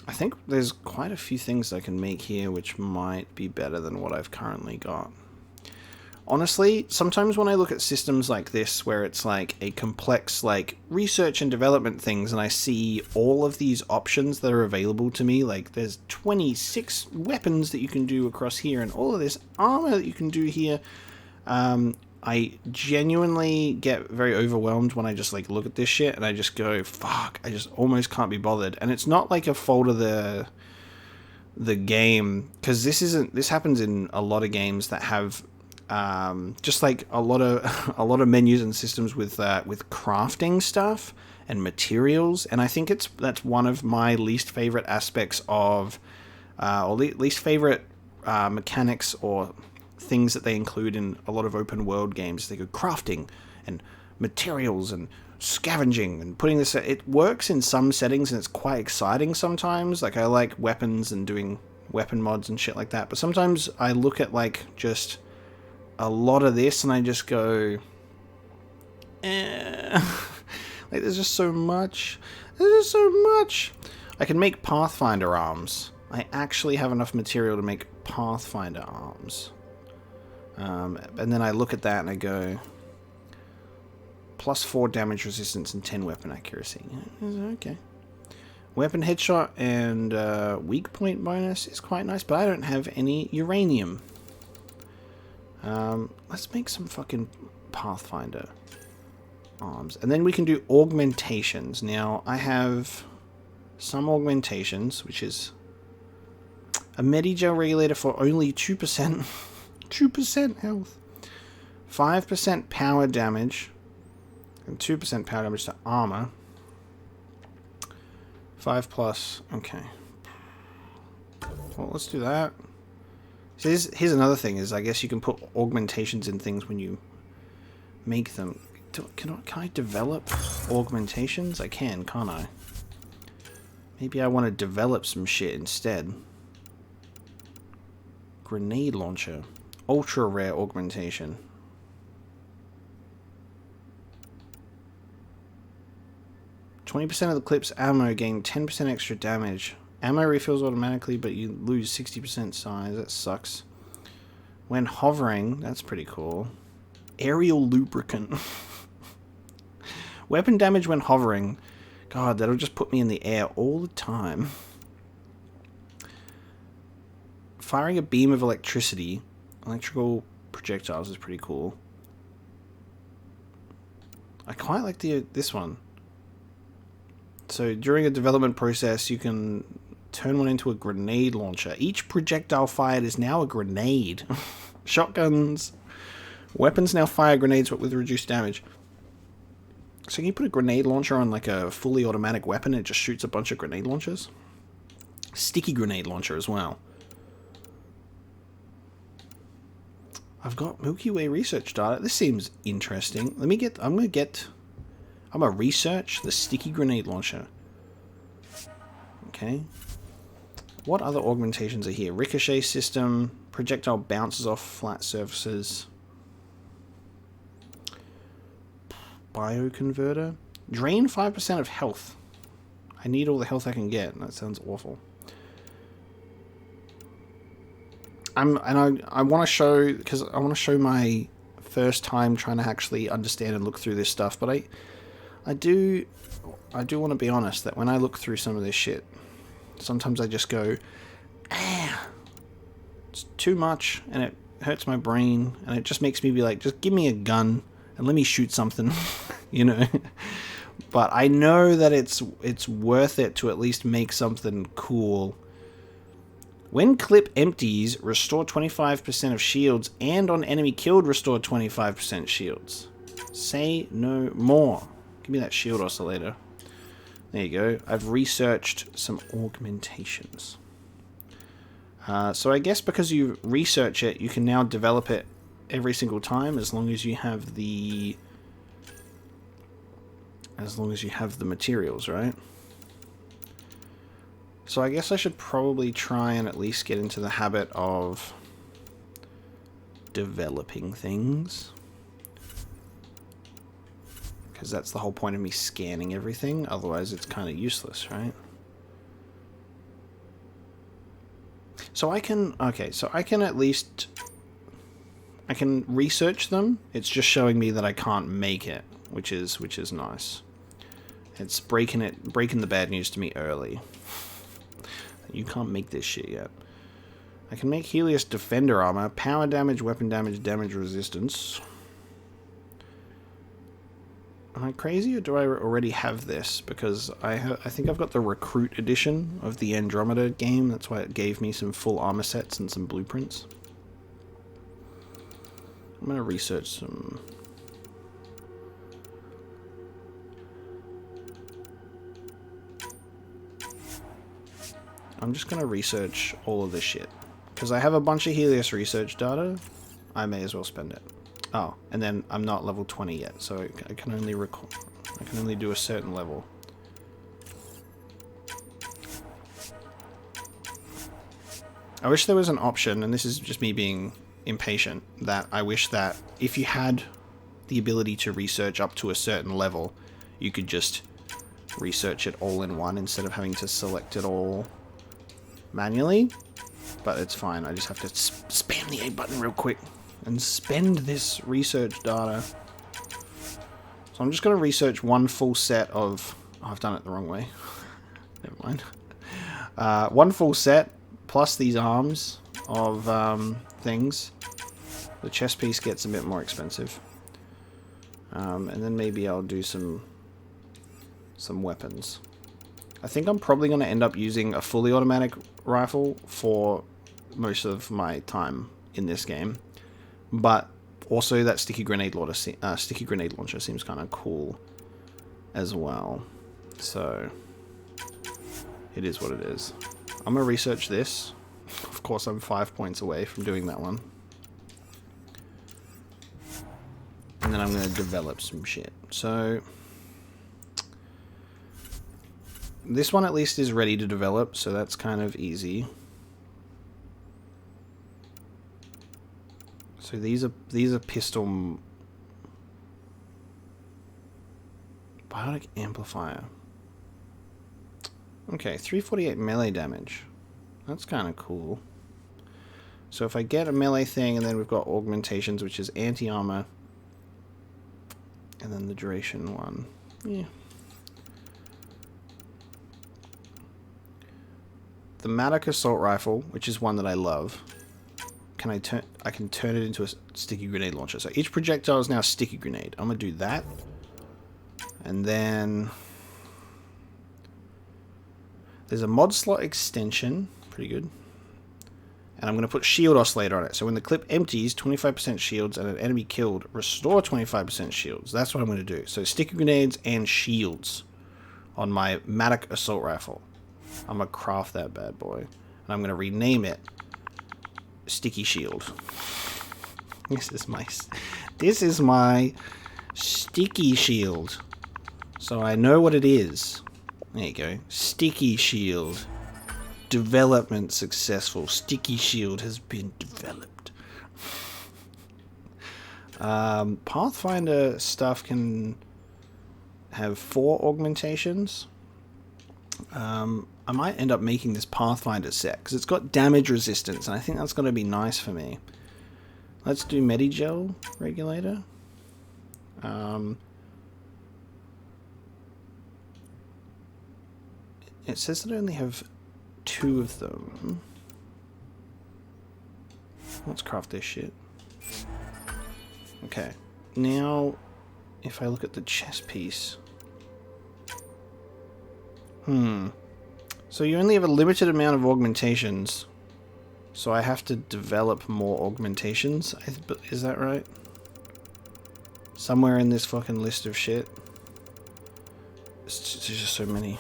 I think there's quite a few things I can make here which might be better than what I've currently got. Honestly, sometimes when I look at systems like this, where it's like a complex like research and development things, and I see all of these options that are available to me, like there's 26 weapons that you can do across here, and all of this armor that you can do here, I genuinely get very overwhelmed when I just like look at this shit, and I just go, fuck, I just almost can't be bothered. And it's not like a fault of the game, because this happens in a lot of games that have just like a lot of menus and systems with crafting stuff and materials, and I think that's one of my least favorite aspects of, or least favorite mechanics or things that they include in a lot of open world games. They go crafting and materials and scavenging and putting this. It works in some settings and it's quite exciting sometimes. Like I like weapons and doing weapon mods and shit like that. But sometimes I look at like just a lot of this and I just go, like there's just so much. There's just so much. I can make Pathfinder arms. I actually have enough material to make Pathfinder arms. And then I look at that and I go, +4 damage resistance and 10 weapon accuracy. Okay. Weapon headshot and weak point bonus is quite nice, but I don't have any uranium. Let's make some fucking Pathfinder arms. And then we can do augmentations. Now, I have some augmentations, which is a Medigel regulator for only 2%. 2% health. 5% power damage. And 2% power damage to armor. 5+. Okay. Well, let's do that. So here's another thing, is I guess you can put augmentations in things when you make them. Can I develop augmentations? I can, can't I? Maybe I want to develop some shit instead. Grenade launcher. Ultra rare augmentation. %, of the clip's ammo gain 10% extra damage. Ammo refills automatically, but you lose 60% size. That sucks. When hovering, that's pretty cool. Aerial lubricant. Weapon damage when hovering. God, that'll just put me in the air all the time. Firing a beam of electricity. Electrical projectiles is pretty cool. I quite like this one. So during a development process, you can turn one into a grenade launcher. Each projectile fired is now a grenade. Shotguns. Weapons now fire grenades, but with reduced damage. So can you put a grenade launcher on like a fully automatic weapon and it just shoots a bunch of grenade launchers? Sticky grenade launcher as well. I've got Milky Way research data. This seems interesting. I'm gonna get I'm gonna research the sticky grenade launcher. Okay. What other augmentations are here? Ricochet system. Projectile bounces off flat surfaces. Bioconverter. Drain 5% of health. I need all the health I can get. That sounds awful. I want to show, because I want to show my first time trying to actually understand and look through this stuff, but I do want to be honest that when I look through some of this shit, sometimes I just go, it's too much, and it hurts my brain, and it just makes me be like, just give me a gun and let me shoot something, you know. But I know that it's worth it to at least make something cool. When clip empties, restore 25% of shields, and on enemy killed, restore 25% shields. Say no more. Give me that shield oscillator. There you go. I've researched some augmentations. So I guess because you research it, you can now develop it every single time as long as you have the materials, right? So I guess I should probably try and at least get into the habit of developing things. Because that's the whole point of me scanning everything, otherwise it's kind of useless, right? So I can, okay, so I can at least, I can research them. It's just showing me that I can't make it, which is nice. It's breaking the bad news to me early. You can't make this shit yet. I can make Helios Defender Armor, power damage, weapon damage, damage resistance. Am I crazy, or do I already have this? Because I think I've got the Recruit edition of the Andromeda game. That's why it gave me some full armor sets and some blueprints. I'm going to research some... I'm just going to research all of this shit. Because I have a bunch of Helios research data. I may as well spend it. Oh, and then I'm not level 20 yet, so I can only do a certain level. I wish there was an option, and this is just me being impatient, that I wish that if you had the ability to research up to a certain level, you could just research it all in one instead of having to select it all manually. But it's fine, I just have to spam the A button real quick and spend this research data. So I'm just going to research one full set of... Oh, I've done it the wrong way. Never mind. One full set, plus these arms of things. The chest piece gets a bit more expensive. And then maybe I'll do some weapons. I think I'm probably going to end up using a fully automatic rifle for most of my time in this game. But also that sticky grenade launcher seems kind of cool as well. So it is what it is. I'm going to research this. Of course, I'm 5 points away from doing that one. And then I'm going to develop some shit. So this one at least is ready to develop, so that's kind of easy. So these are pistol biotic amplifier. Okay, 348 melee damage. That's kind of cool. So if I get a melee thing, and then we've got augmentations, which is anti-armor, and then the duration one. Yeah. The Matic assault rifle, which is one that I love. I can turn it into a sticky grenade launcher. So each projectile is now a sticky grenade. I'm gonna do that. And then there's a mod slot extension, pretty good. And I'm gonna put shield oscillator on it. So when the clip empties, 25% shields and an enemy killed, restore 25% shields. That's what I'm gonna do. So sticky grenades and shields on my Matic assault rifle. I'm gonna craft that bad boy. And I'm gonna rename it Sticky Shield. This is my sticky shield. So I know what it is. There you go. Sticky shield. Development successful. Sticky shield has been developed. Pathfinder stuff can have 4 augmentations. I might end up making this Pathfinder set because it's got damage resistance, and I think that's going to be nice for me. Let's do Medigel regulator. It says that I only have 2 of them. Let's craft this shit. Okay, now if I look at the chess piece. So you only have a limited amount of augmentations. So I have to develop more augmentations. Is that right? Somewhere in this fucking list of shit. There's just so many.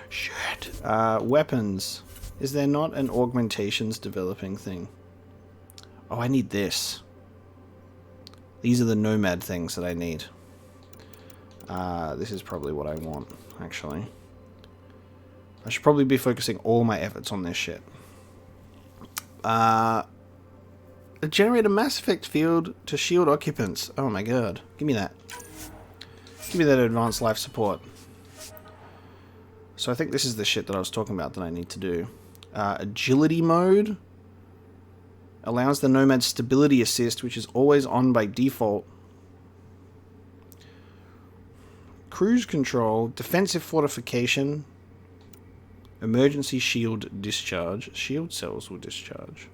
Shit. Weapons. Is there not an augmentations developing thing? Oh, I need this. These are the nomad things that I need. This is probably what I want, actually. I should probably be focusing all my efforts on this shit. Generate a Mass Effect field to shield occupants. Oh my god. Give me that. Give me that advanced life support. So I think this is the shit that I was talking about that I need to do. Agility mode allows the Nomad stability assist, which is always on by default. Cruise control, defensive fortification, emergency shield discharge. Shield cells will discharge.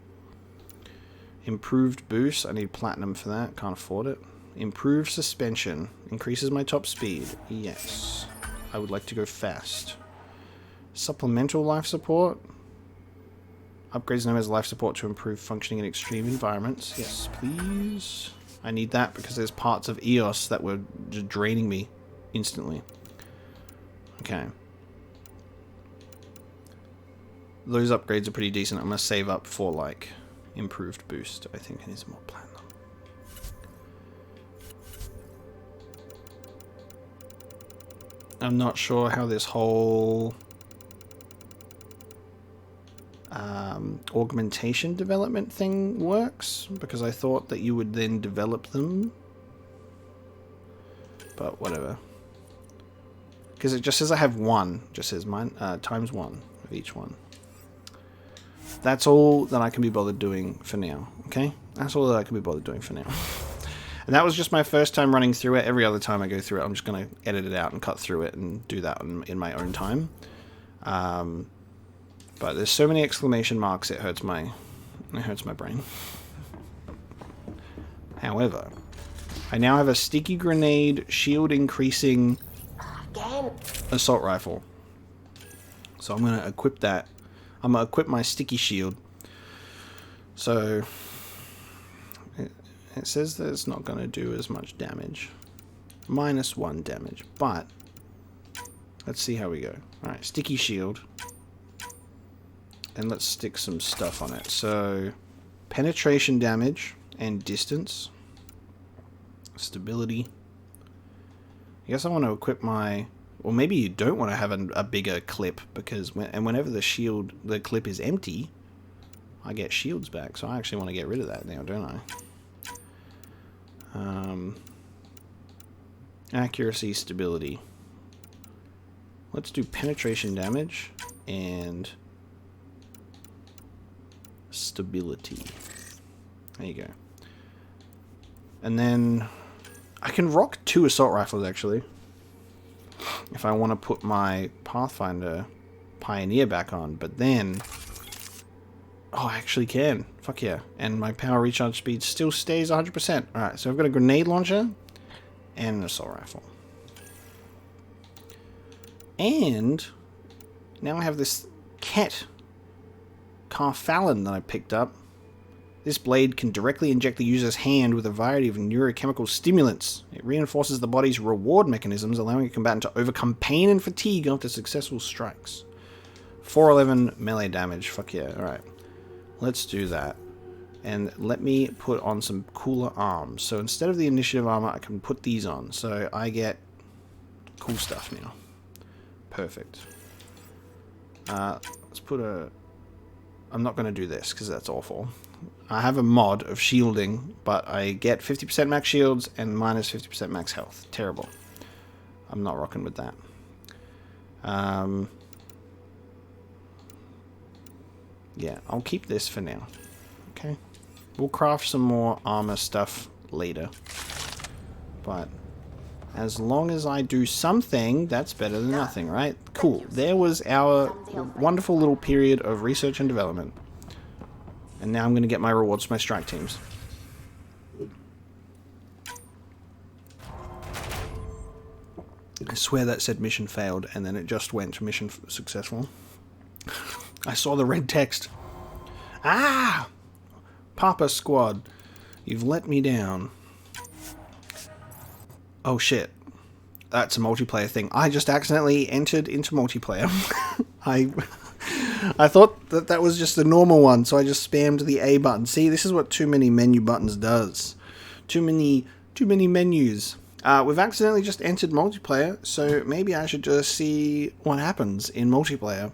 Improved boost. I need platinum for that. Can't afford it. Improved suspension. Increases my top speed. Yes. I would like to go fast. Supplemental life support. Upgrades Nomad's life support to improve functioning in extreme environments. Yes, please. I need that because there's parts of EOS that were just draining me instantly. Okay. Those upgrades are pretty decent. I'm going to save up for, like, improved boost. I think it needs more platinum. I'm not sure how this whole augmentation development thing works, because I thought that you would then develop them. But whatever. Because it just says I have 1. It just says mine times 1 of each one. That's all that I can be bothered doing for now. Okay? That's all that I can be bothered doing for now. And that was just my first time running through it. Every other time I go through it, I'm just going to edit it out and cut through it and do that in my own time. But there's so many exclamation marks, it hurts my brain. However, I now have a sticky grenade shield increasing assault rifle. So I'm going to equip that. I'm going to equip my sticky shield. So it says that it's not going to do as much damage. -1 damage. But let's see how we go. Alright, sticky shield. And let's stick some stuff on it. So penetration damage and distance. Stability. I guess I want to equip my... Or maybe you don't want to have a bigger clip, because whenever the clip is empty, I get shields back. So I actually want to get rid of that now, don't I? Accuracy, stability. Let's do penetration damage and stability. There you go. And then I can rock 2 assault rifles, actually, if I want to put my Pathfinder Pioneer back on. But then, oh, I actually can. Fuck yeah. And my power recharge speed still stays 100%. Alright, so I've got a grenade launcher and an assault rifle. And now I have this Ket Carfallen that I picked up. This blade can directly inject the user's hand with a variety of neurochemical stimulants. It reinforces the body's reward mechanisms, allowing a combatant to overcome pain and fatigue after successful strikes. 411 melee damage. Fuck yeah. Alright. Let's do that. And let me put on some cooler arms. So instead of the initiative armor, I can put these on. So I get Cool stuff now. Perfect. Let's put a... I'm not going to do this because that's awful. I have a mod of shielding, but I get 50% max shields and minus 50% max health. Terrible. I'm not rocking with that. Yeah, I'll keep this for now. Okay. We'll craft some more armor stuff later. But as long as I do something, that's better than nothing, right? Cool. There was our wonderful little period of research and development. And now I'm going to get my rewards for my strike teams. I swear that said mission failed, and then it just went to mission successful. I saw the red text. Ah! Papa Squad, you've let me down. Oh shit. That's a multiplayer thing. I just accidentally entered into multiplayer. I thought that was just the normal one, so I just spammed the A button. See, this is what too many menu buttons does. Too many menus. We've accidentally just entered multiplayer, so maybe I should just see what happens in multiplayer.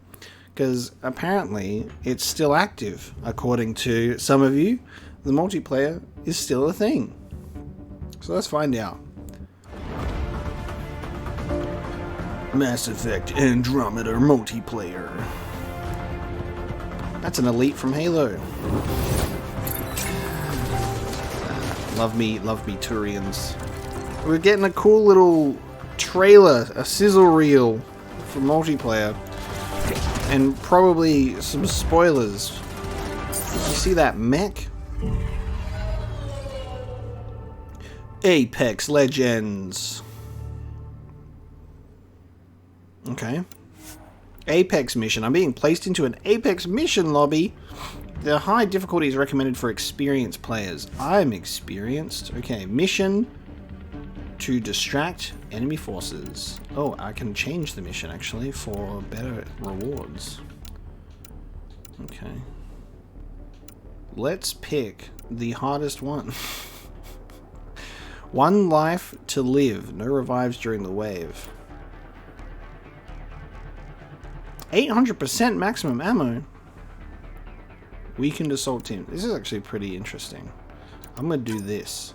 Because apparently it's still active, according to some of you. The multiplayer is still a thing. So let's find out. Mass Effect Andromeda multiplayer. That's an elite from Halo. Love me Turians. We're getting a cool little trailer, a sizzle reel for multiplayer. And probably some spoilers. You see that mech? Apex Legends. Okay. Apex mission. I'm being placed into an Apex mission lobby. The high difficulty is recommended for experienced players. I'm experienced. Okay, mission to distract enemy forces. Oh, I can change the mission actually for better rewards. Okay. Let's pick the hardest one. 1 life to live. No revives during the wave. 800% maximum ammo. Weakened assault team. This is actually pretty interesting. I'm going to do this.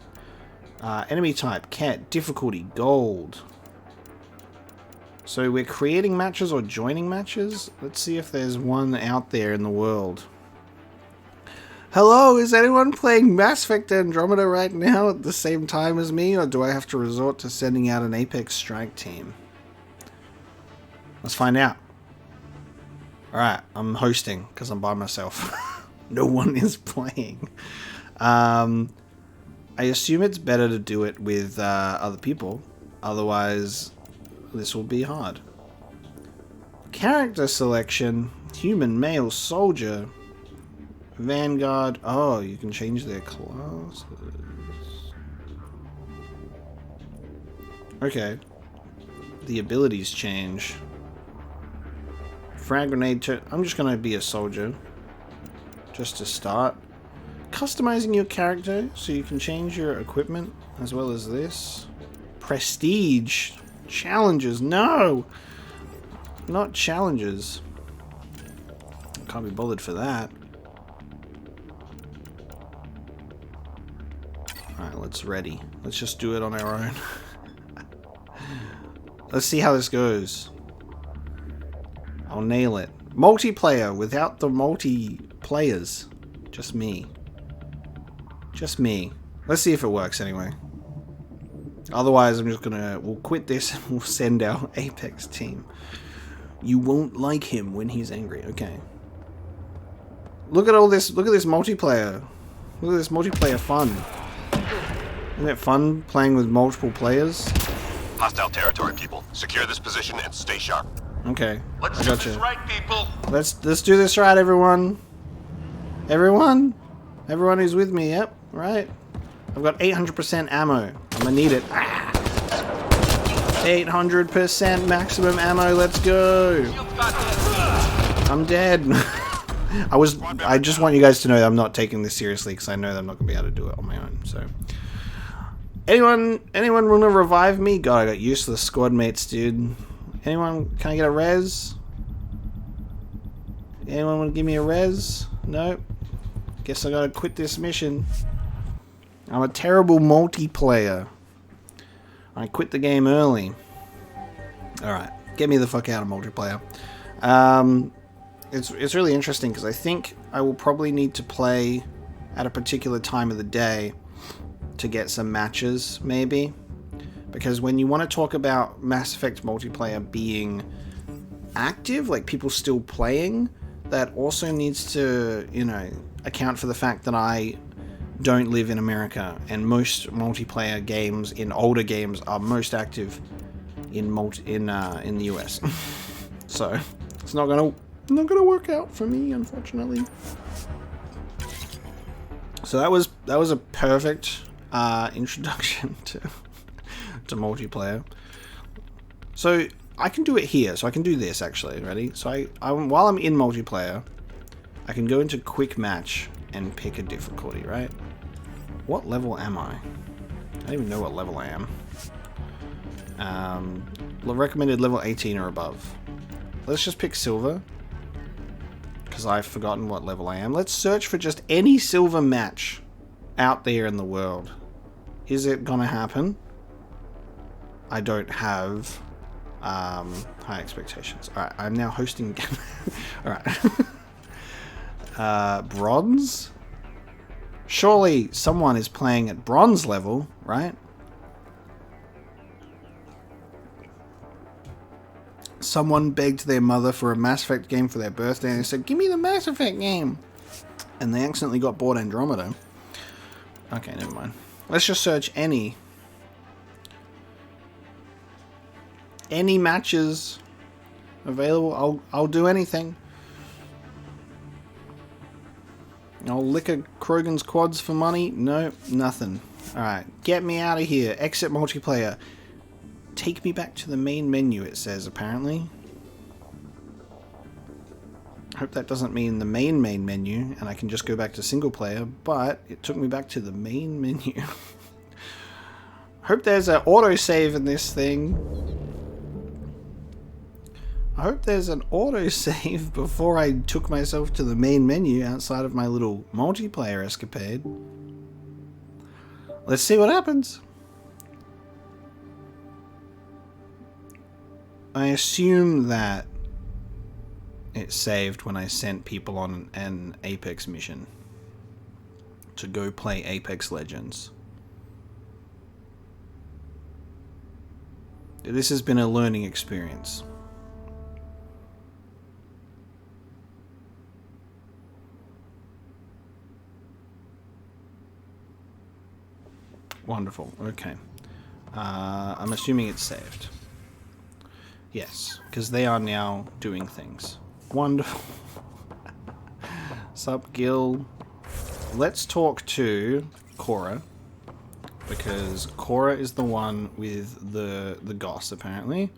Enemy type, cat, difficulty, gold. So we're creating matches or joining matches? Let's see if there's one out there in the world. Hello, is anyone playing Mass Effect Andromeda right now at the same time as me, or do I have to resort to sending out an Apex strike team? Let's find out. Alright, I'm hosting because I'm by myself. No one is playing. I assume it's better to do it with other people, otherwise this will be hard. Character selection, human male soldier, Vanguard. Oh, you can change their classes. Okay. The abilities change. Frag grenade. I'm just going to be a soldier. Just to start. Customizing your character so you can change your equipment as well as this. Prestige. Challenges. No! Not challenges. Can't be bothered for that. Alright, let's ready. Let's just do it on our own. Let's see how this goes. I'll nail it. Multiplayer without the multi-players. Just me. Just me. Let's see if it works anyway. Otherwise, I'm just gonna... We'll quit this and we'll send our Apex team. You won't like him when he's angry. Okay. Look at all this. Look at this multiplayer. Look at this multiplayer fun. Isn't it fun playing with multiple players? Hostile territory, people. Secure this position and stay sharp. Okay. Let's do this right, people. Let's do this right, everyone. Everyone who's with me. Yep. Right. I've got 800% ammo. I'm gonna need it. 800% maximum ammo. Let's go. I'm dead. I just want you guys to know that I'm not taking this seriously because I know that I'm not gonna be able to do it on my own. So Anyone want to revive me? God, I got useless squad mates, dude. Anyone, can I get a res? Anyone want to give me a res? No? Guess I gotta quit this mission. I'm a terrible multiplayer. I quit the game early. Alright, get me the fuck out of multiplayer. It's really interesting because I think I will probably need to play at a particular time of the day to get some matches, maybe. Because when you want to talk about Mass Effect multiplayer being active, like people still playing, that also needs to, you know, account for the fact that I don't live in America, and most multiplayer games in older games are most active in the US. So it's not gonna work out for me, unfortunately. So that was a perfect introduction to multiplayer. So I can do it here. So I can do this actually. Ready? So while I'm in multiplayer, I can go into quick match and pick a difficulty. Right? What level am I? I don't even know what level I am. Recommended level 18 or above. Let's just pick silver, because I've forgotten what level I am. Let's search for just any silver match out there in the world. Is it gonna happen? I don't have high expectations. Alright, I'm now hosting again. Alright. Bronze? Surely someone is playing at bronze level, right? Someone begged their mother for a Mass Effect game for their birthday and they said, give me the Mass Effect game! And they accidentally got bought Andromeda. Okay, never mind. Let's just search any matches available. I'll do anything. I'll lick a Krogan's quads for money. No, nothing. Alright, get me out of here. Exit multiplayer. Take me back to the main menu, it says, apparently. Hope that doesn't mean the main menu, and I can just go back to single player, but it took me back to the main menu. Hope there's an autosave in this thing. I hope there's an autosave before I took myself to the main menu outside of my little multiplayer escapade. Let's see what happens. I assume that it saved when I sent people on an Apex mission to go play Apex Legends. This has been a learning experience. Wonderful. Okay. I'm assuming it's saved. Yes, because they are now doing things. Wonderful. Sup, Gil? Let's talk to Cora, because Cora is the one with the goss, apparently,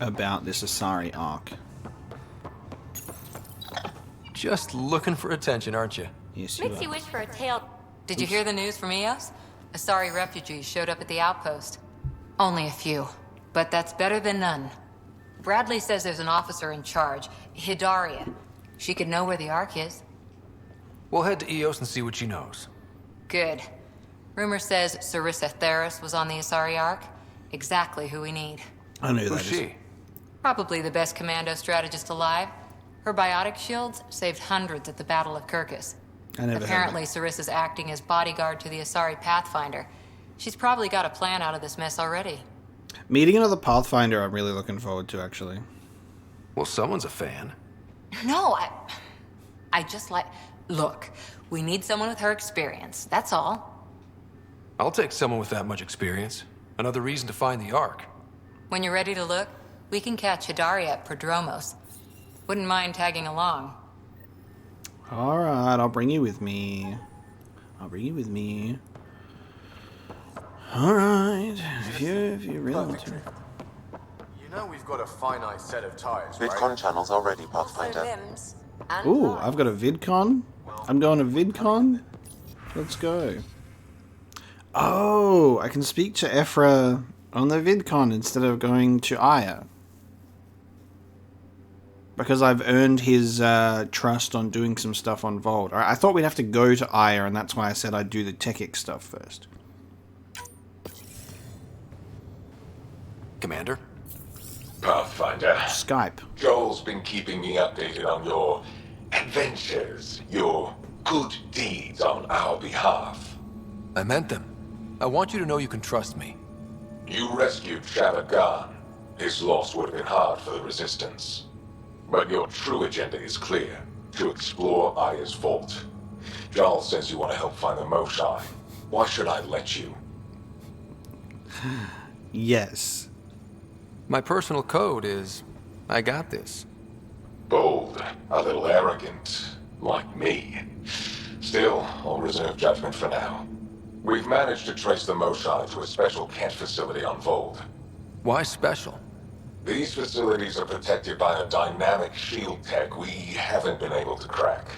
about this Asari arc. Just looking for attention, aren't you? Yes, you Makes are. you wish for a tail. Did you hear the news from Eos? Asari refugees showed up at the outpost. Only a few, but that's better than none. Bradley says there's an officer in charge, Hidaria. She could know where the Ark is. We'll head to Eos and see what she knows. Good. Rumor says Sarissa Theris was on the Asari Ark. Exactly who we need. I knew that. Who's she? Probably the best commando strategist alive. Her biotic shields saved hundreds at the Battle of Kirkus. Apparently, Sarissa's acting as bodyguard to the Asari Pathfinder. She's probably got a plan out of this mess already. Meeting another Pathfinder I'm really looking forward to, actually. Well, someone's a fan. No, I just like... Look, we need someone with her experience, that's all. I'll take someone with that much experience. Another reason to find the Ark. When you're ready to look, we can catch Hidaria at Prodromos. Wouldn't mind tagging along. Alright, I'll bring you with me. Alright, if you really want to. You know we've got a finite set of tires, right? VidCon channels already, Pathfinder. Ooh, I've got a VidCon. I'm going to VidCon. Let's go. Oh, I can speak to Ephra on the VidCon instead of going to Aya. Because I've earned his trust on doing some stuff on Voeld. I thought we'd have to go to Aya, and that's why I said I'd do the Techic stuff first. Commander? Pathfinder. Skype. Joel's been keeping me updated on your adventures, your good deeds on our behalf. I meant them. I want you to know you can trust me. You rescued Shavagan. His loss would have been hard for the Resistance. But your true agenda is clear. To explore Aya's vault. Jaal says you want to help find the Moshae. Why should I let you? Yes. My personal code is, I got this. Bold, a little arrogant, like me. Still, I'll reserve judgment for now. We've managed to trace the Moshae to a special Kent facility on Voeld. Why special? These facilities are protected by a dynamic shield tech we haven't been able to crack.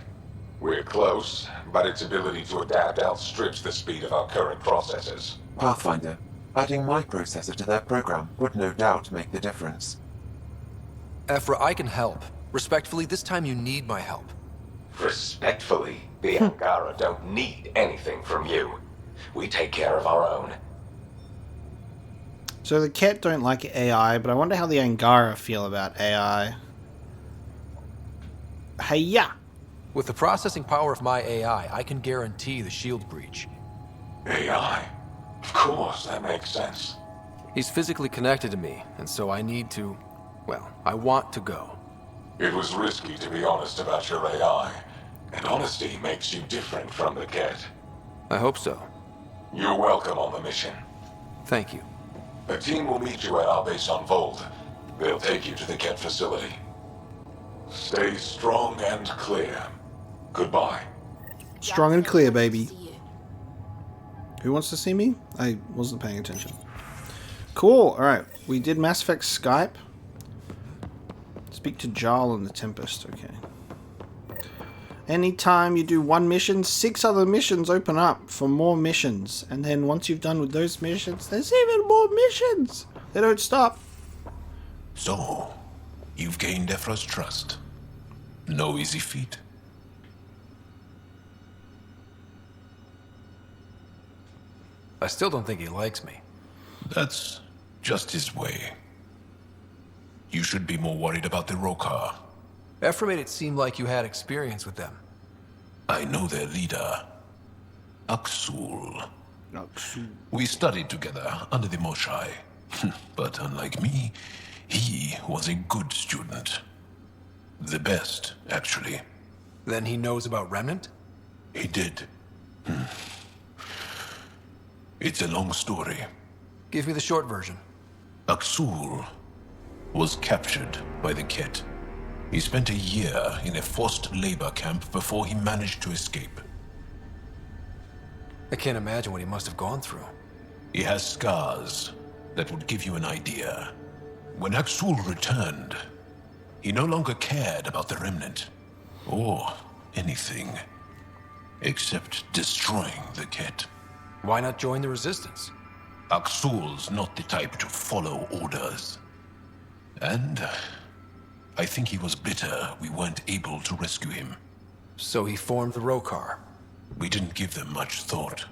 We're close, but its ability to adapt outstrips the speed of our current processors. Pathfinder, adding my processor to their program would no doubt make the difference. Ephra, I can help. Respectfully, this time you need my help. Respectfully, the Angara don't need anything from you. We take care of our own. So the Ket don't like AI, but I wonder how the Angara feel about AI. Hey-ya! With the processing power of my AI, I can guarantee the shield breach. AI? Of course, that makes sense. He's physically connected to me, and so I need to... well, I want to go. It was risky to be honest about your AI, and honesty makes you different from the Ket. I hope so. You're welcome on the mission. Thank you. A team will meet you at our base on Voeld. They'll take you to the Ket facility. Stay strong and clear. Goodbye. Strong and clear, baby. Who wants to see me? I wasn't paying attention. Cool. Alright. We did Mass Effect Skype. Speak to Jaal and the Tempest. Okay. Anytime you do one mission, 6 other missions open up for more missions. And then once you've done with those missions, there's even more missions. They don't stop. So, you've gained Ephra's trust. No easy feat. I still don't think he likes me. That's just his way. You should be more worried about the Rokar. Ephra made it seem like you had experience with them. I know their leader, Aksul. We studied together under the Moshae. But unlike me, he was a good student. The best, actually. Then he knows about Remnant? He did. It's a long story. Give me the short version. Aksul was captured by the Ket. He spent a year in a forced labor camp before he managed to escape. I can't imagine what he must have gone through. He has scars that would give you an idea. When Aksul returned, he no longer cared about the Remnant, or anything, except destroying the Ket. Why not join the Resistance? Aksul's not the type to follow orders. And I think he was bitter we weren't able to rescue him. So he formed the Rokar. We didn't give them much thought.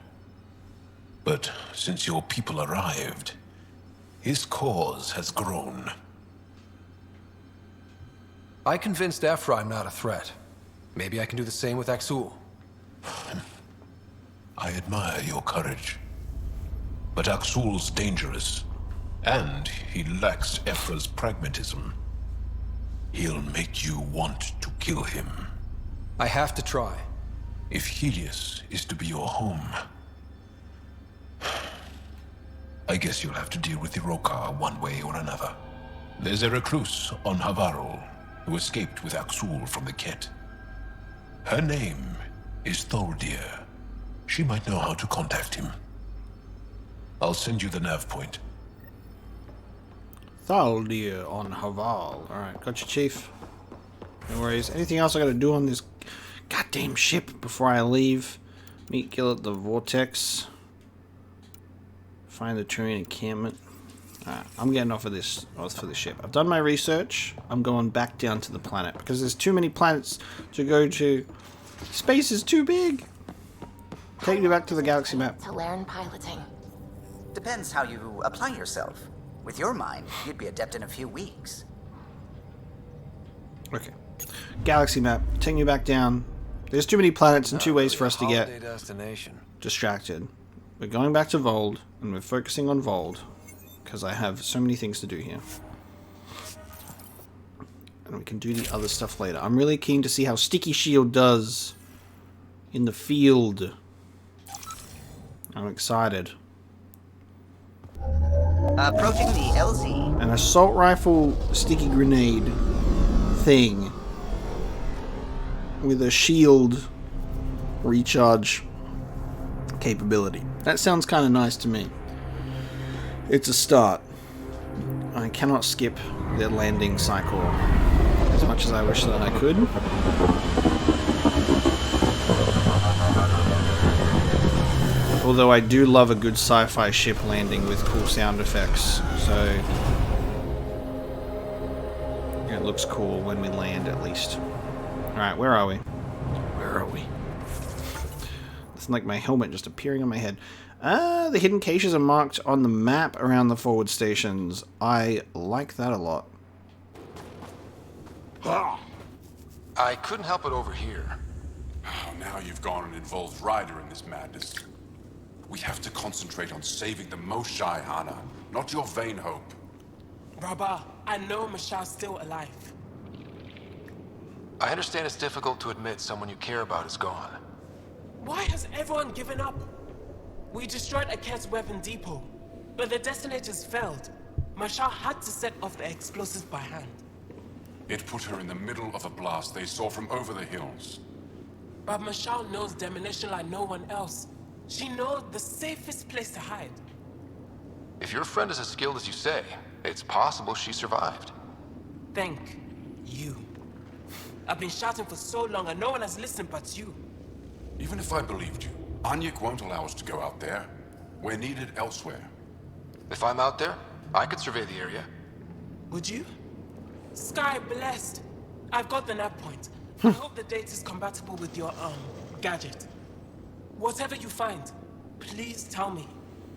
But since your people arrived, his cause has grown. I convinced Ephra I'm not a threat. Maybe I can do the same with Aksul. I admire your courage. But Aksul's dangerous, and he lacks Ephra's pragmatism. He'll make you want to kill him. I have to try. If Helios is to be your home, I guess you'll have to deal with the Rokar one way or another. There's a recluse on Havarul who escaped with Aksul from the Ket. Her name is Tholdir. She might know how to contact him. I'll send you the nav point. Thaldir on Haval. Alright, gotcha, Chief. No worries. Anything else I gotta do on this goddamn ship before I leave? Meet Gil at the Vortex. Find the terrain encampment. Alright, I'm getting off for the ship. I've done my research. I'm going back down to the planet because there's too many planets to go to. Space is too big. Take me back to the galaxy map. To learn piloting. Depends how you apply yourself. With your mind, you'd be adept in a few weeks. Okay. Galaxy map. Take me back down. There's too many planets and two ways for us to get distracted. We're going back to Voeld, and we're focusing on Voeld, because I have so many things to do here. And we can do the other stuff later. I'm really keen to see how Sticky Shield does in the field. I'm excited. Approaching the LZ. An assault rifle sticky grenade thing with a shield recharge capability. That sounds kind of nice to me. It's a start. I cannot skip the landing cycle as much as I wish that I could. Although I do love a good sci-fi ship landing with cool sound effects, so it looks cool when we land at least. Alright, where are we? Where are we? It's like my helmet just appearing on my head. The hidden caches are marked on the map around the forward stations. I like that a lot. I couldn't help it over here. Oh, now you've gone and involved Ryder in this madness. We have to concentrate on saving the Moshae, Hana, not your vain hope. Rabba, I know Moshae's still alive. I understand it's difficult to admit someone you care about is gone. Why has everyone given up? We destroyed Aket's weapon depot, but the detonators failed. Moshae had to set off the explosives by hand. It put her in the middle of a blast they saw from over the hills. But Moshae knows demolition like no one else. She knows the safest place to hide. If your friend is as skilled as you say, it's possible she survived. Thank you. I've been shouting for so long and no one has listened but you. Even if I believed you, Anyek won't allow us to go out there. We're needed elsewhere. If I'm out there, I could survey the area. Would you? Sky blessed. I've got the nav point. I hope the data's compatible with your, gadget. Whatever you find, please tell me.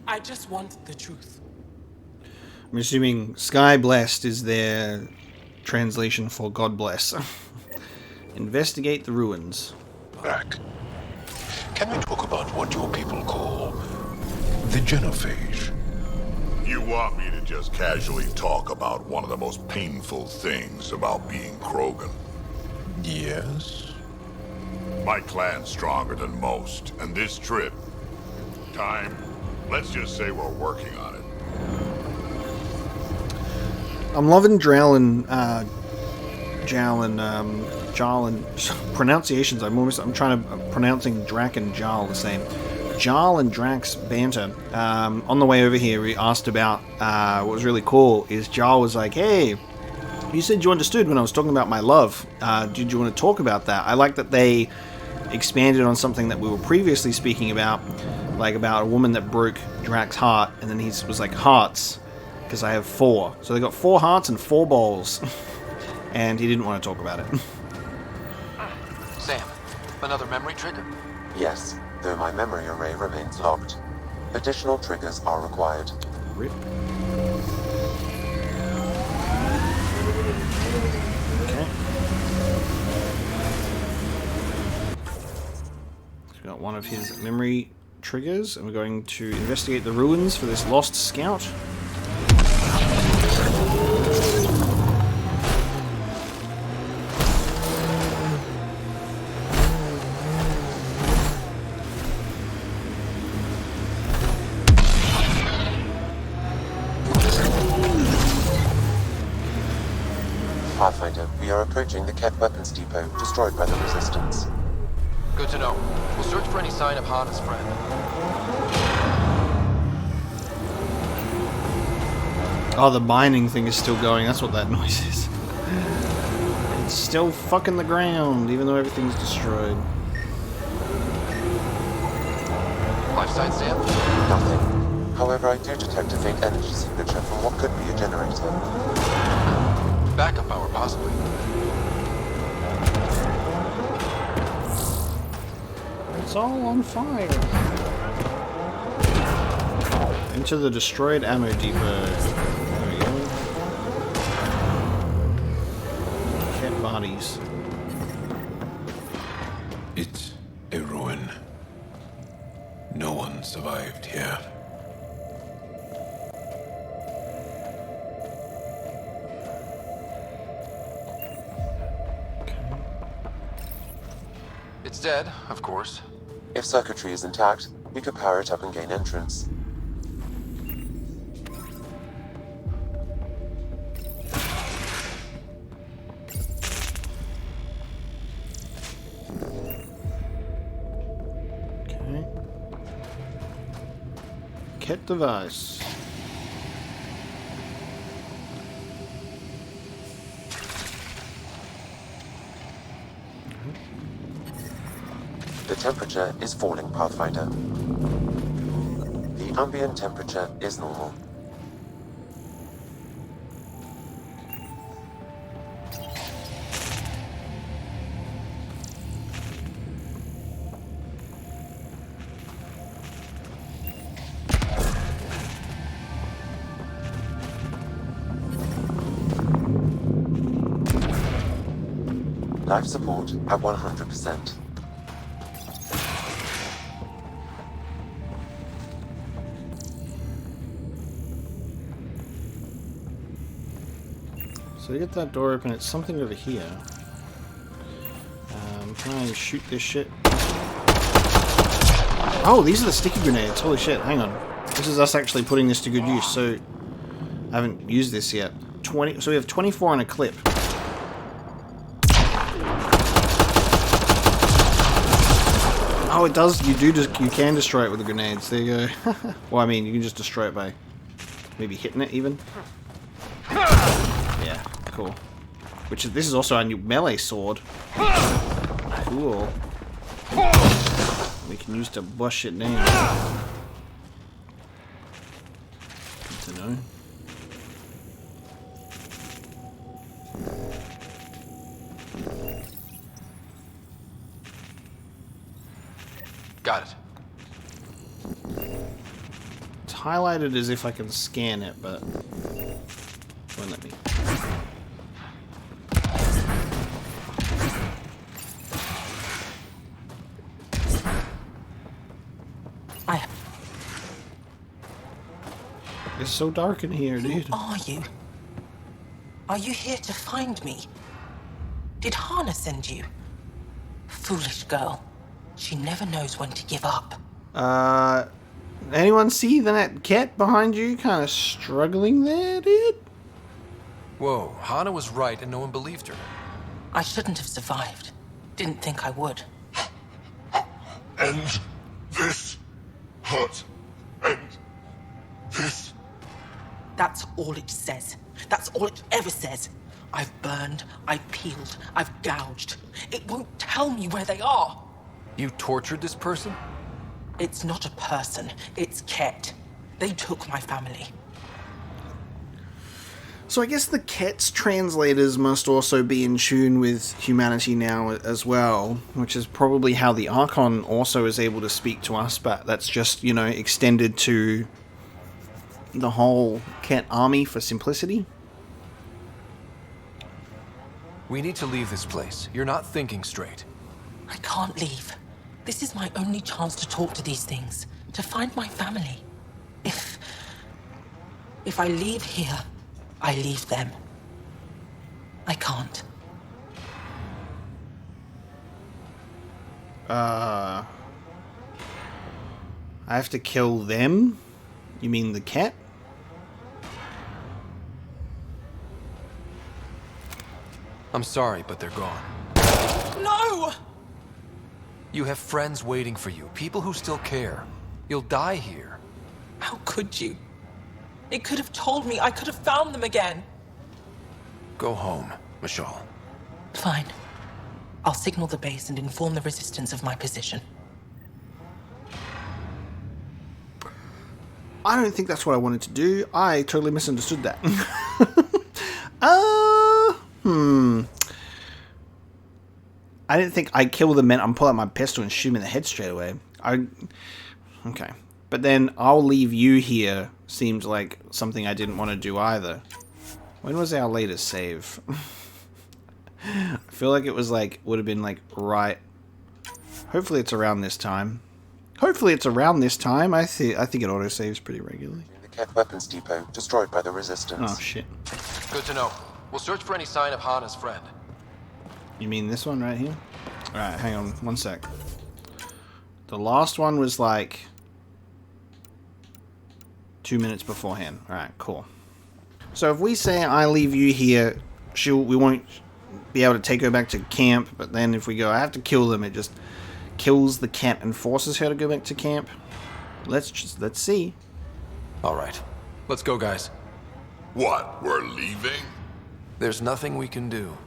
I just want the truth. I'm assuming Sky Blessed is their translation for God Bless. Investigate the ruins. Drack, can we talk about what your people call the genophage? You want me to just casually talk about one of the most painful things about being Krogan? Yes. My clan's stronger than most, and this trip... let's just say we're working on it. I'm loving Jaal and pronunciations. I'm pronouncing Drack and Jaal the same. Jaal and Drack's banter. On the way over here, we asked about what was really cool is Jaal was like, "Hey, you said you understood when I was talking about my love. Did you want to talk about that?" I like that they expanded on something that we were previously speaking about, like about a woman that broke Drack's heart, and then he was like, "Hearts, because I have 4." So they got 4 hearts and 4 balls, and he didn't want to talk about it. Sam, another memory trigger? Yes, though my memory array remains locked. Additional triggers are required. Rip. Got one of his memory triggers, and we're going to investigate the ruins for this lost scout. Pathfinder, we are approaching the Ket weapons depot, destroyed by the Resistance. Good to know. We'll search for any sign of Hana's friend. Oh, the mining thing is still going. That's what that noise is. It's still fucking the ground, even though everything's destroyed. Life sign, Sam? Nothing. However, I do detect a faint energy signature from what could be a generator. Backup power, possibly. It's all on fire. Into the destroyed ammo depot. There we go. Cat bodies. It's a ruin. No one survived here. It's dead, of course. If circuitry is intact, we could power it up and gain entrance. Okay. Kit device. The temperature is falling, Pathfinder. The ambient temperature is normal. Life support at 100%. So to get that door open, it's something over here. Can I shoot this shit? Oh, these are the sticky grenades. Holy shit, hang on. This is us actually putting this to good use, so I haven't used this yet. So we have 24 on a clip. Oh, it does. You can destroy it with the grenades. There you go. Well, I mean, you can just destroy it by maybe hitting it even. Yeah, cool. This is also a new melee sword. Cool. We can use to bush it down. Good to know. Got it. It's highlighted as if I can scan it, but won't let me. It's so dark in here, dude. Who are you? Are you here to find me? Did Hana send you? Foolish girl. She never knows when to give up. Anyone see that cat behind you kind of struggling there, dude? Whoa, Hana was right and no one believed her. I shouldn't have survived. Didn't think I would. End this hurt. End this. That's all it says. That's all it ever says. I've burned, I've peeled, I've gouged. It won't tell me where they are. You tortured this person? It's not a person, it's Ket. They took my family. So I guess the Ket's translators must also be in tune with humanity now as well, which is probably how the Archon also is able to speak to us, but that's just, you know, extended to the whole Ket army for simplicity. We need to leave this place. You're not thinking straight. I can't leave. This is my only chance to talk to these things, to find my family. If I leave here, I leave them. I can't. I have to kill them? You mean the cat? I'm sorry, but they're gone. No! You have friends waiting for you, people who still care. You'll die here. How could you? It could have told me. I could have found them again. Go home, Michal. Fine. I'll signal the base and inform the resistance of my position. I don't think that's what I wanted to do. I totally misunderstood that. I didn't think I'd kill the men. I'm pulling out my pistol and shoot him in the head straight away. Okay. But then I'll leave you here seems like something I didn't want to do either. When was our latest save? I feel like it was like, would have been like right. Hopefully it's around this time. Hopefully it's around this time. I think it autosaves pretty regularly. The Ket weapons depot destroyed by the resistance. Oh shit. Good to know. We'll search for any sign of Hana's friend. You mean this one right here? Alright, hang on one sec. The last one was like 2 minutes beforehand. Alright, cool. So if we say I leave you here, we won't be able to take her back to camp, but then if we go, I have to kill them, it just kills the cat and forces her to go back to camp. Let's see. Alright. Let's go, guys. What? We're leaving? There's nothing we can do.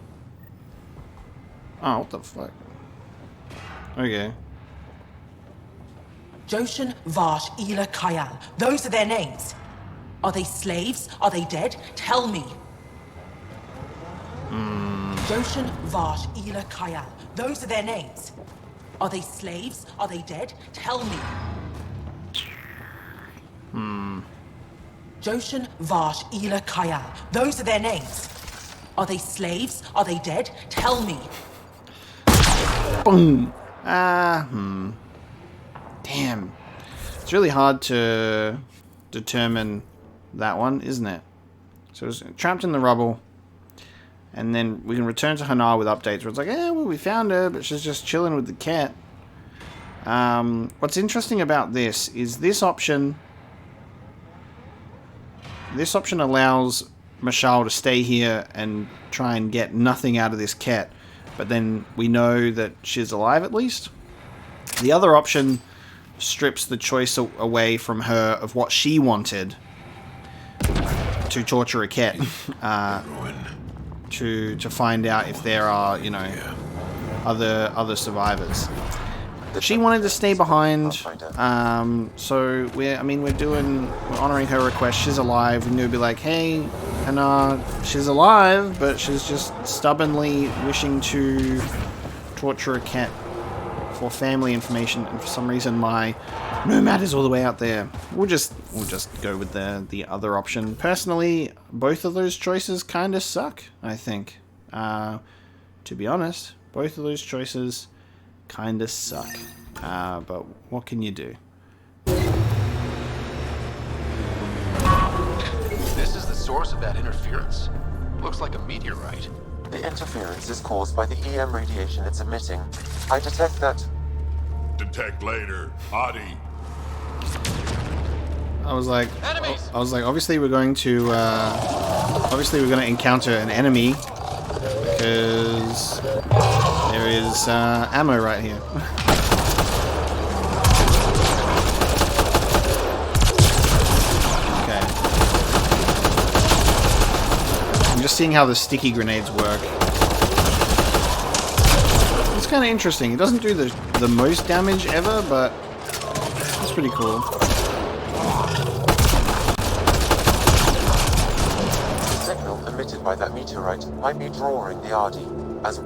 Oh, what the fuck? Okay. Joshan, Vash, Ela, Kayal. Those are their names. Are they slaves? Are they dead? Tell me. Joshan, Vash, Ela, Kayal. Those are their names. Are they slaves? Are they dead? Tell me. Joshan, Vash, Ela, Kayal. Those are their names. Are they slaves? Are they dead? Tell me. Boom. Damn. It's really hard to determine that one, isn't it? So it's trapped in the rubble. And then we can return to Hana with updates where it's like, well, we found her, but she's just chilling with the cat. What's interesting about this is this option allows Mashal to stay here and try and get nothing out of this cat. But then we know that she's alive at least. The other option strips the choice away from her of what she wanted to torture a cat. To find out if there are, you know, other survivors. She wanted to stay behind, so we're honoring her request. She's alive. We're gonna be like, hey, and she's alive, but she's just stubbornly wishing to torture a cat for family information, and for some reason my nomad is all the way out there. We'll just go with the other option. Personally, both of those choices kind of suck, I think. To be honest, both of those choices kind of suck. But what can you do? This is the source of that interference. Looks like a meteorite. The interference is caused by the EM radiation it's emitting. I detect that. Detect later. Hottie. I was like, obviously we're going to encounter an enemy because there is ammo right here. Okay. I'm just seeing how the sticky grenades work. It's kind of interesting. It doesn't do the most damage ever, but it's pretty cool. The signal emitted by that meteorite might be drawing the Ardi, as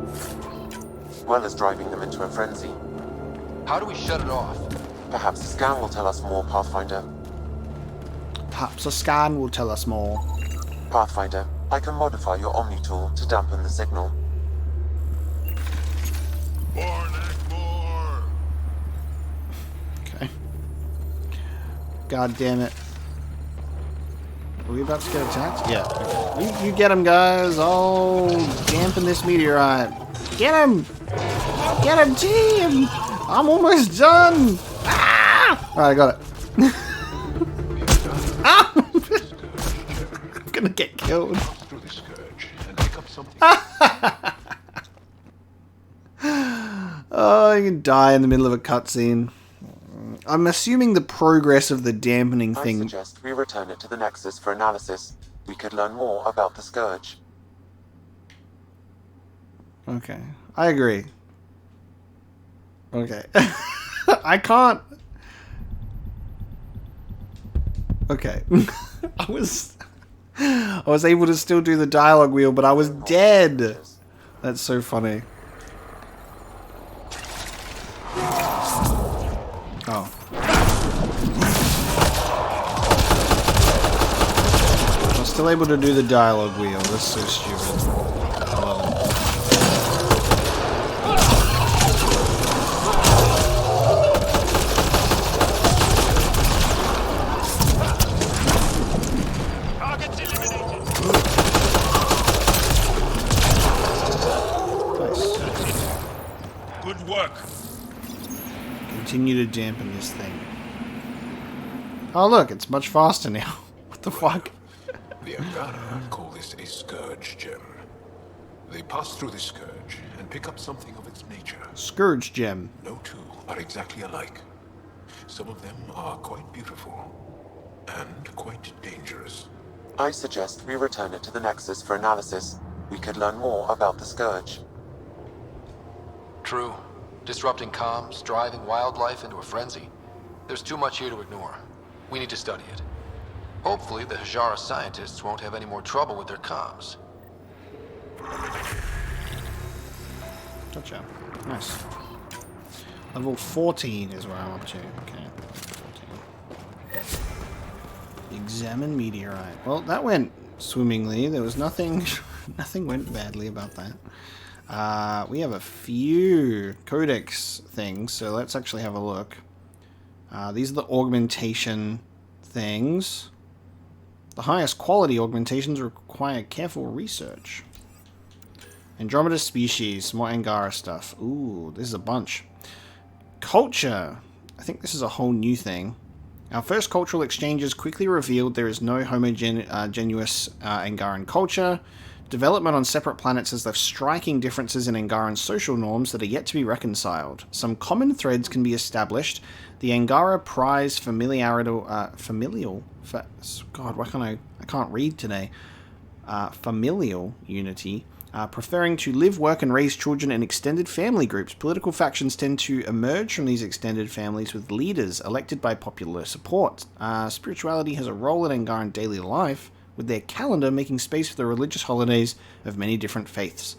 well as driving them into a frenzy. How do we shut it off? Perhaps the scan will tell us more, Pathfinder. Perhaps a scan will tell us more. Pathfinder, I can modify your Omni tool to dampen the signal. Okay. God damn it. Are we about to get attacked? Yeah. Okay. You get him, guys. I'll dampen this meteorite. Get him! Get him, team! I'm almost done! Ah! Alright, I got it. Ah! I'm gonna get killed. Oh, you can die in the middle of a cutscene. I'm assuming the progress of the dampening thing... I suggest we return it to the Nexus for analysis. We could learn more about the Scourge. Okay. I agree. Okay. I can't... Okay. I was able to still do the dialogue wheel, but I was dead. That's so funny. Oh. I was still able to do the dialogue wheel. That's so stupid. I love it. Good work. Continue to dampen this thing. Oh look, it's much faster now. What the fuck? The Angaran call this a scourge gem. They pass through the scourge and pick up something of its nature. Scourge gem. No two are exactly alike. Some of them are quite beautiful and quite dangerous. I suggest we return it to the Nexus for analysis. We could learn more about the Scourge. True. Disrupting comms, driving wildlife into a frenzy. There's too much here to ignore. We need to study it. Hopefully the Hajara scientists won't have any more trouble with their comms. Gotcha. Nice. Level 14 is where I'm up to. Okay. 14. Examine meteorite. Well, that went swimmingly. There was nothing... nothing went badly about that. We have a few codex things, so let's actually have a look. These are the augmentation things. The highest quality augmentations require careful research. Andromeda species, more Angara stuff. Ooh, this is a bunch. Culture. I think this is a whole new thing. Our first cultural exchanges quickly revealed there is no homogeneous Angaran culture. Development on separate planets has left striking differences in Angaran social norms that are yet to be reconciled. Some common threads can be established. The Angara prize familial... God, why can't I can't read today. Familial unity. Preferring to live, work, and raise children in extended family groups. Political factions tend to emerge from these extended families with leaders elected by popular support. Spirituality has a role in Angaran daily life, with their calendar making space for the religious holidays of many different faiths.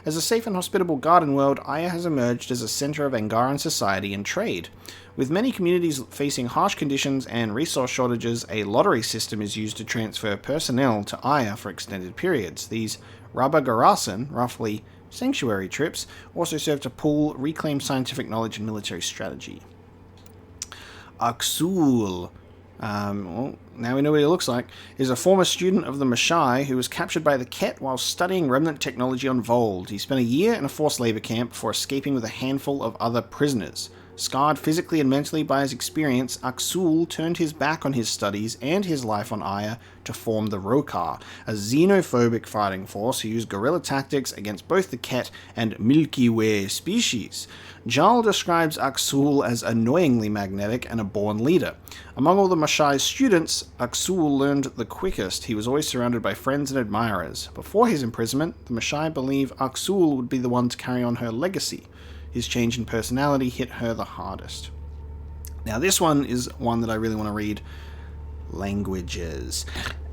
As a safe and hospitable garden world, Aya has emerged as a center of Angaran society and trade. With many communities facing harsh conditions and resource shortages, a lottery system is used to transfer personnel to Aya for extended periods. These Rabagarasan, roughly sanctuary trips, also serve to pool, reclaim scientific knowledge and military strategy. Aksul, well, now we know what he looks like, is a former student of the Mashai who was captured by the Ket while studying remnant technology on Voeld. He spent a year in a forced labor camp before escaping with a handful of other prisoners. Scarred physically and mentally by his experience, Aksul turned his back on his studies and his life on Aya to form the Rokar, a xenophobic fighting force who used guerrilla tactics against both the Ket and Milky Way species. Jaal describes Aksul as annoyingly magnetic and a born leader. Among all the Mashai's students, Aksul learned the quickest. He was always surrounded by friends and admirers. Before his imprisonment, the Mashai believe Aksul would be the one to carry on her legacy. His change in personality hit her the hardest. Now this one is one that I really want to read. Languages.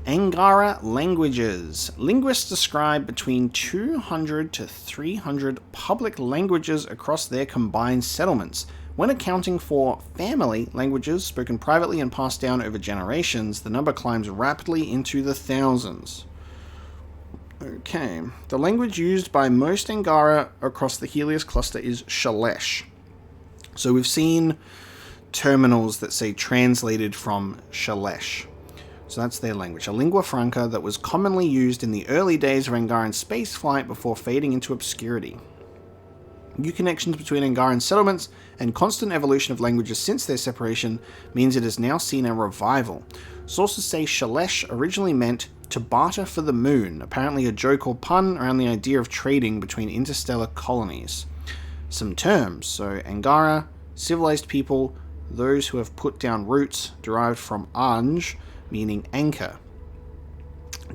Angara languages. Linguists describe between 200 to 300 public languages across their combined settlements. When accounting for family languages spoken privately and passed down over generations, the number climbs rapidly into the thousands. Okay, the language used by most Angara across the Helios cluster is Shalesh. So we've seen terminals that say translated from Shalesh. So that's their language, a lingua franca that was commonly used in the early days of Angaran spaceflight before fading into obscurity. New connections between Angaran settlements and constant evolution of languages since their separation means it has now seen a revival. Sources say Shalesh originally meant to barter for the moon, apparently a joke or pun around the idea of trading between interstellar colonies. Some terms, so Angara, civilized people, those who have put down roots, derived from Anj, meaning anchor.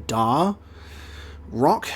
Dar, rock,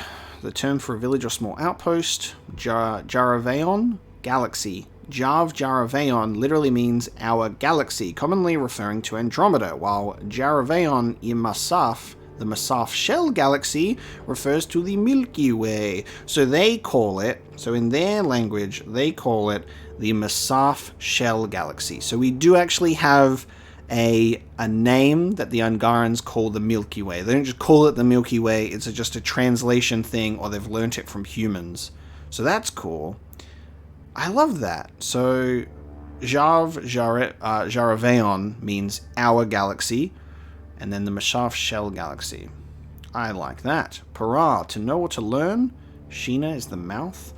the term for a village or small outpost. Jaraveon, galaxy, Jav Jaraveon literally means our galaxy, commonly referring to Andromeda, while Jaraveon I Masaf, the Masaf Shell Galaxy, refers to the Milky Way. So they call it, so in their language, they call it the Masaf Shell Galaxy. So we do actually have a name that the Angarans call the Milky Way. They don't just call it the Milky Way, it's just a translation thing, or they've learnt it from humans. So that's cool. I love that. So Jav Jaraveon means our galaxy, and then the Masaf Shell Galaxy. I like that. Para, to know or to learn. Sheena is the mouth.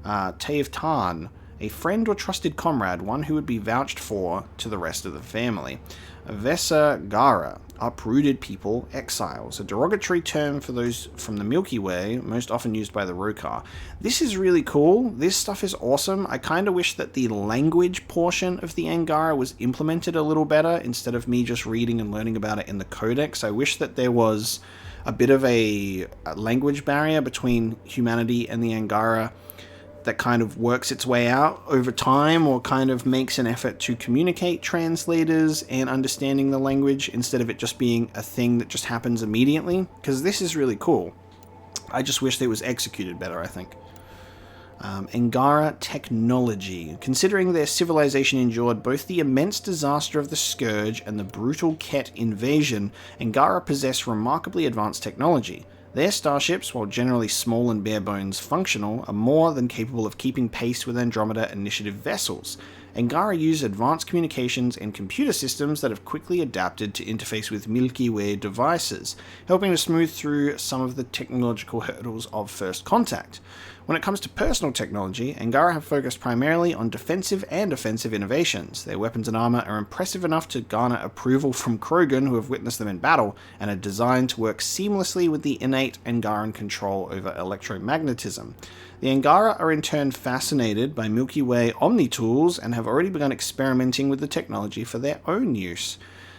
Taev Tan, a friend or trusted comrade, one who would be vouched for to the rest of the family. Vesa Gara, uprooted people, exiles, a derogatory term for those from the Milky Way, most often used by the Rokar. This is really cool. This stuff is awesome. I kind of wish that the language portion of the Angara was implemented a little better instead of me just reading and learning about it in the codex. I wish that there was a bit of a language barrier between humanity and the Angara that kind of works its way out over time, or kind of makes an effort to communicate translators and understanding the language instead of it just being a thing that just happens immediately, because this is really cool. I just wish that it was executed better, I think. Angara technology. Considering their civilization endured both the immense disaster of the Scourge and the brutal Ket invasion, Angara possess remarkably advanced technology. Their starships, while generally small and bare-bones functional, are more than capable of keeping pace with Andromeda Initiative vessels. Angara use advanced communications and computer systems that have quickly adapted to interface with Milky Way devices, helping to smooth through some of the technological hurdles of first contact. When it comes to personal technology, Angara have focused primarily on defensive and offensive innovations. Their weapons and armor are impressive enough to garner approval from Krogan who have witnessed them in battle, and are designed to work seamlessly with the innate Angaran control over electromagnetism. The Angara are in turn fascinated by Milky Way Omni-tools and have already begun experimenting with the technology for their own use.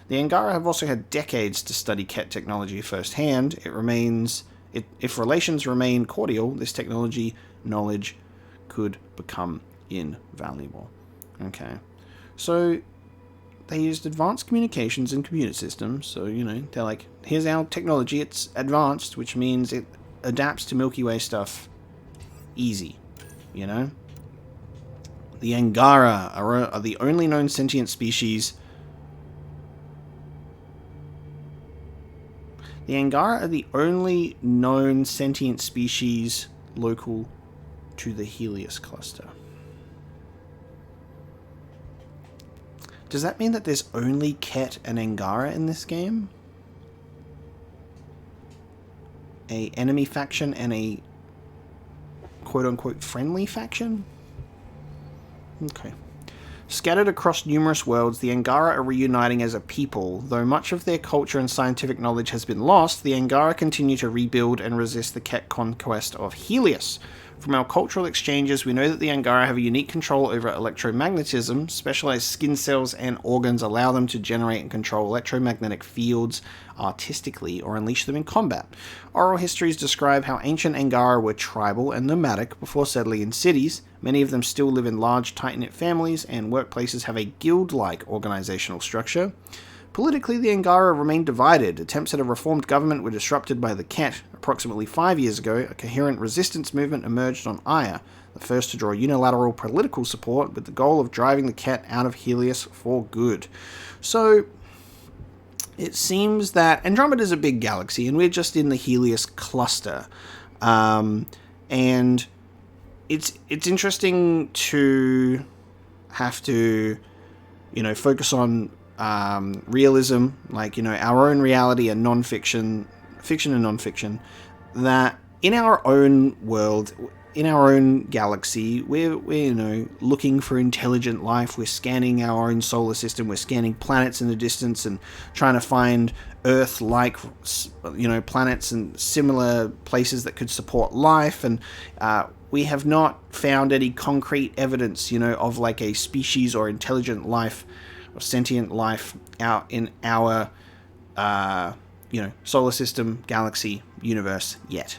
The Angara have also had decades to study Ket technology firsthand. If relations remain cordial, this technology knowledge could become invaluable. Okay, so they used advanced communications and computer systems, so, they're like, here's our technology, it's advanced, which means it adapts to Milky Way stuff easy, The Angara are the only known sentient species. The Angara are the only known sentient species local to the Helios cluster. Does that mean that there's only Ket and Angara in this game? A enemy faction and a quote-unquote friendly faction? Okay. Scattered across numerous worlds, the Angara are reuniting as a people. Though much of their culture and scientific knowledge has been lost, the Angara continue to rebuild and resist the Ket conquest of Helios. From our cultural exchanges, we know that the Angara have a unique control over electromagnetism. Specialized skin cells and organs allow them to generate and control electromagnetic fields artistically or unleash them in combat. Oral histories describe how ancient Angara were tribal and nomadic before settling in cities. Many of them still live in large, tight-knit families, and workplaces have a guild-like organizational structure. Politically, the Angara remained divided. Attempts at a reformed government were disrupted by the Ket. Approximately 5 years ago, a coherent resistance movement emerged on Aya, the first to draw unilateral political support with the goal of driving the Ket out of Helios for good. So, it seems that Andromeda is a big galaxy, and we're just in the Helios cluster. And it's interesting to have to, focus on realism, like, our own reality and non-fiction, fiction and non-fiction, that in our own world, in our own galaxy, we're looking for intelligent life. We're scanning our own solar system. We're scanning planets in the distance and trying to find Earth-like, planets and similar places that could support life. And we have not found any concrete evidence, of like a species or intelligent life or sentient life out in our, solar system, galaxy, universe yet,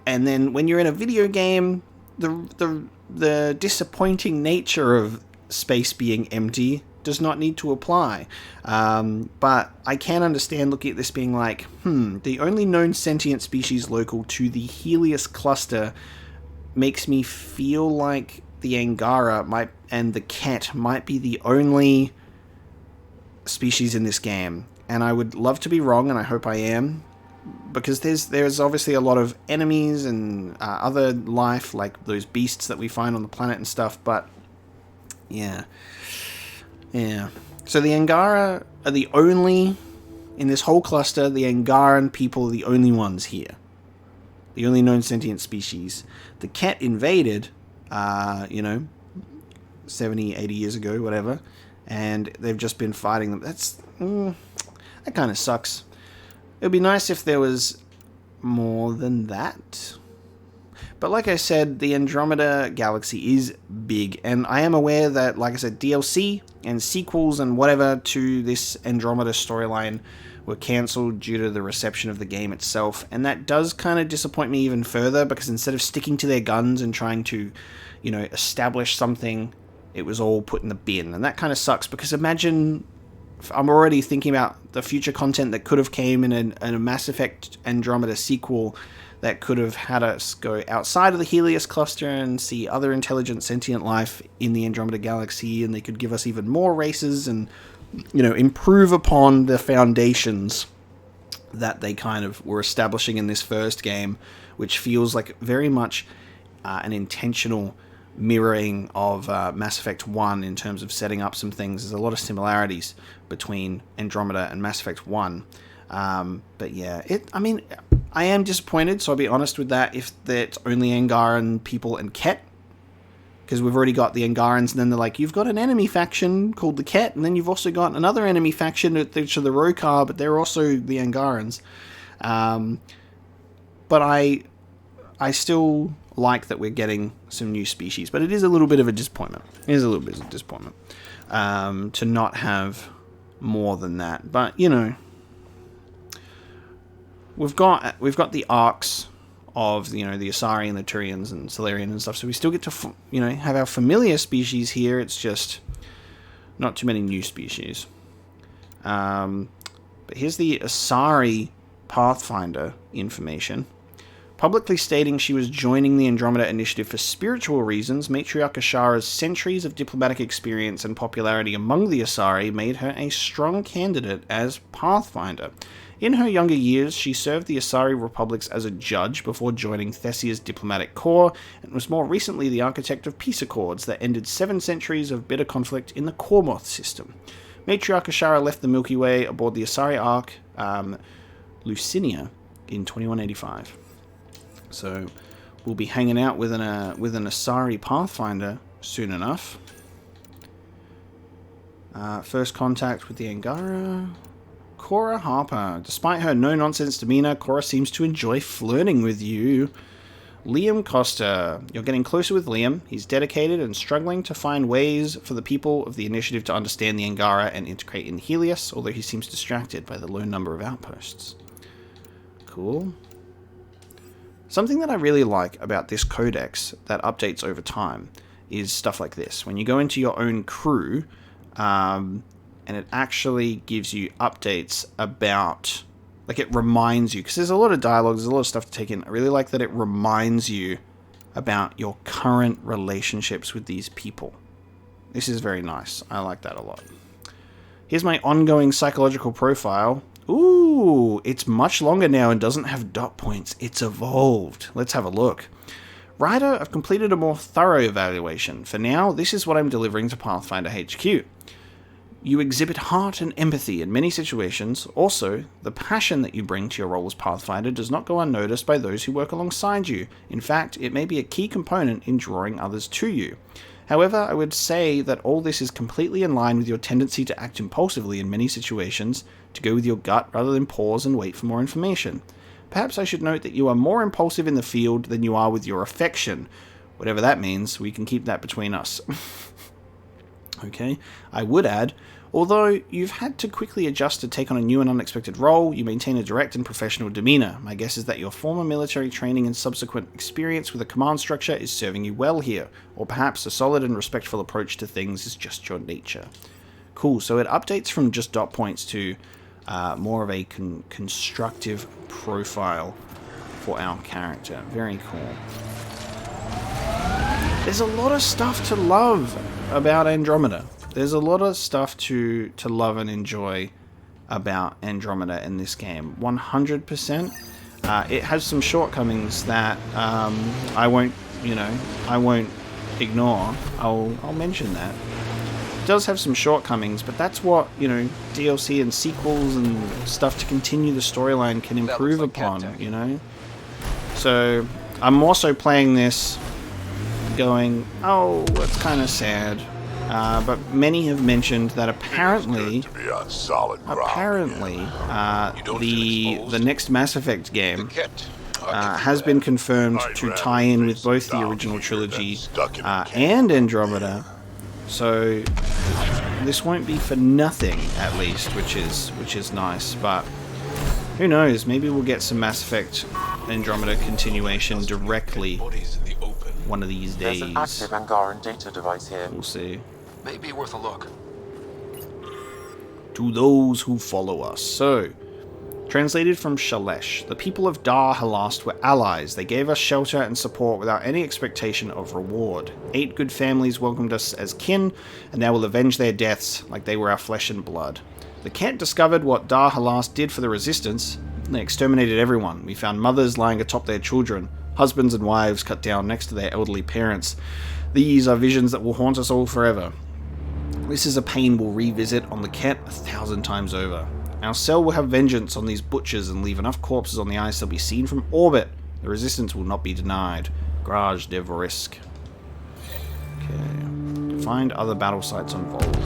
And then when you're in a video game, the the disappointing nature of space being empty does not need to apply. But I can understand looking at this being like, the only known sentient species local to the Helios cluster makes me feel like the Angara and the Ket might be the only species in this game. And I would love to be wrong, and I hope I am, because there's obviously a lot of enemies and other life, like those beasts that we find on the planet and stuff, but yeah. So the Angara are the only, in this whole cluster, the Angaran people are the only ones here. The only known sentient species. The Ket invaded, 70, 80 years ago, whatever, and they've just been fighting them. That kind of sucks. It would be nice if there was more than that. But like I said, the Andromeda galaxy is big, and I am aware that, like I said, DLC and sequels and whatever to this Andromeda storyline were cancelled due to the reception of the game itself, and that does kind of disappoint me even further, because instead of sticking to their guns and trying to, establish something, it was all put in the bin, and that kind of sucks, because imagine... I'm already thinking about the future content that could have came in a Mass Effect Andromeda sequel that could have had us go outside of the Helios cluster and see other intelligent sentient life in the Andromeda galaxy, and they could give us even more races and, improve upon the foundations that they kind of were establishing in this first game, which feels like very much an intentional mirroring of Mass Effect 1 in terms of setting up some things. There's a lot of similarities between Andromeda and Mass Effect 1. But yeah, I am disappointed, so I'll be honest with that, if that's only Angaran people and Ket. Because we've already got the Angarans, and then they're like, you've got an enemy faction called the Ket, and then you've also got another enemy faction, which are the Rokar, but they're also the Angarans. But I still like that we're getting some new species, but it is a little bit of a disappointment. It is a little bit of a disappointment to not have more than that. But we've got the arcs of the Asari and the Turians and Solarian and stuff, so we still get to have our familiar species here. It's just not too many new species. But here's the Asari Pathfinder information. Publicly stating she was joining the Andromeda Initiative for spiritual reasons, Matriarch Ashara's centuries of diplomatic experience and popularity among the Asari made her a strong candidate as Pathfinder. In her younger years, she served the Asari Republics as a judge before joining Thessia's diplomatic corps, and was more recently the architect of peace accords that ended 7 centuries of bitter conflict in the Kormoth system. Matriarch Ashara left the Milky Way aboard the Asari Ark Lucinia in 2185. So we'll be hanging out with an Asari Pathfinder soon enough. First contact with the Angara. Cora Harper. Despite her no-nonsense demeanor, Cora seems to enjoy flirting with you. Liam Costa. You're getting closer with Liam. He's dedicated and struggling to find ways for the people of the initiative to understand the Angara and integrate in Helios, although he seems distracted by the low number of outposts. Cool. Something that I really like about this codex that updates over time is stuff like this. When you go into your own crew, and it actually gives you updates about, like, it reminds you, because there's a lot of dialogue, there's a lot of stuff to take in. I really like that it reminds you about your current relationships with these people. This is very nice. I like that a lot. Here's my ongoing psychological profile. Ooh, it's much longer now and doesn't have dot points. It's evolved. Let's have a look. Ryder, I've completed a more thorough evaluation. For now, this is what I'm delivering to Pathfinder HQ. You exhibit heart and empathy in many situations. Also, the passion that you bring to your role as Pathfinder does not go unnoticed by those who work alongside you. In fact, it may be a key component in drawing others to you. However, I would say that all this is completely in line with your tendency to act impulsively in many situations, to go with your gut rather than pause and wait for more information. Perhaps I should note that you are more impulsive in the field than you are with your affection. Whatever that means, we can keep that between us. Okay, I would add, although you've had to quickly adjust to take on a new and unexpected role, you maintain a direct and professional demeanor. My guess is that your former military training and subsequent experience with a command structure is serving you well here, or perhaps a solid and respectful approach to things is just your nature. Cool, so it updates from just dot points to more of a constructive profile for our character. Very cool. There's a lot of stuff to love about Andromeda. There's a lot of stuff to love and enjoy about Andromeda in this game. 100%. It has some shortcomings that I won't ignore. I'll mention that. It does have some shortcomings, but that's what, DLC and sequels and stuff to continue the storyline can improve upon, So, I'm also playing this going, oh, that's kind of sad. But many have mentioned that apparently, the next Mass Effect game has been confirmed to tie in with both the original trilogy and Andromeda. So this won't be for nothing, at least, which is nice. But who knows? Maybe we'll get some Mass Effect Andromeda continuation directly one of these days. There's an active Angaran data device here. We'll see. Maybe worth a look. To those who follow us. So, translated from Shalesh, the people of Dar Halast were allies. They gave us shelter and support without any expectation of reward. 8 good families welcomed us as kin, and now will avenge their deaths like they were our flesh and blood. The Kent discovered what Dar Halast did for the resistance. They exterminated everyone. We found mothers lying atop their children, husbands and wives cut down next to their elderly parents. These are visions that will haunt us all forever. This is a pain we'll revisit on the Kent 1,000 times over. Our cell will have vengeance on these butchers and leave enough corpses on the ice they'll be seen from orbit. The resistance will not be denied. Graj Devorisk. Okay. Find other battle sites on Voeld.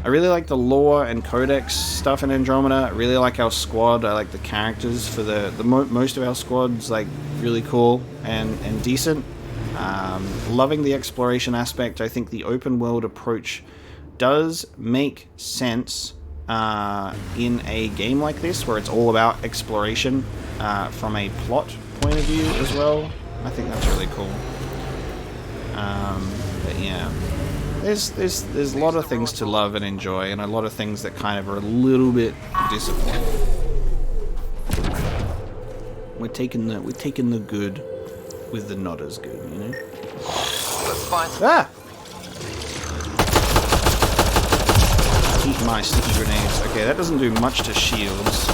I really like the lore and codex stuff in Andromeda. I really like our squad. I like the characters for most of our squad's like really cool and decent. Loving the exploration aspect. I think the open world approach does make sense in a game like this, where it's all about exploration from a plot point of view as well. I think that's really cool. But yeah, there's a lot of things to love and enjoy, and a lot of things that kind of are a little bit disappointing. We're taking the good with the not as good, Let's find Ah! Eat my sticky grenades. Okay, that doesn't do much to shields.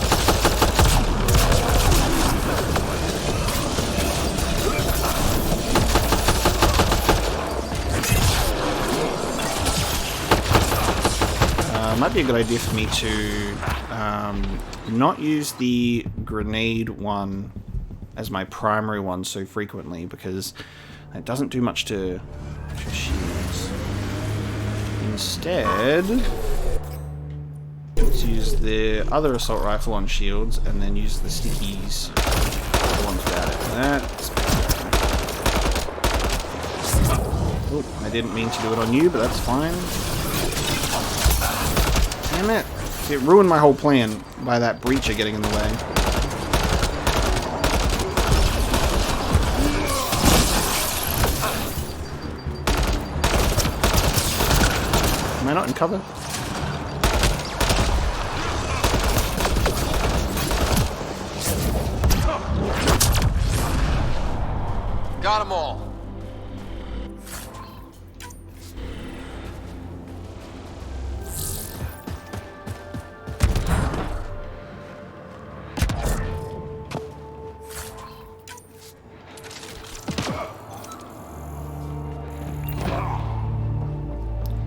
Might be a good idea for me to not use the grenade one as my primary one so frequently, because it doesn't do much to shields. Instead, let's use the other assault rifle on shields and then use the stickies. The one's bad at that. Oh, I didn't mean to do it on you, but that's fine. Damn it. See, it ruined my whole plan by that breacher getting in the way. Am I not in cover? Got them all.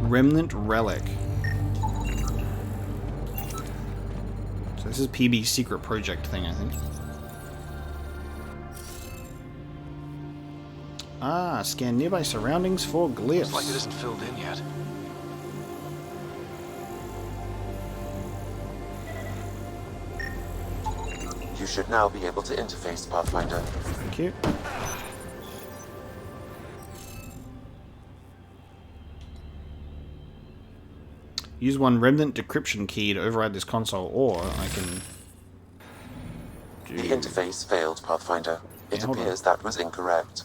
Remnant Relic. So this is PB's secret project thing, I think. Ah, scan nearby surroundings for glyphs. Looks like it isn't filled in yet. You should now be able to interface, Pathfinder. Thank you. Use one remnant decryption key to override this console, or I can... The interface failed, Pathfinder. It appears that was incorrect.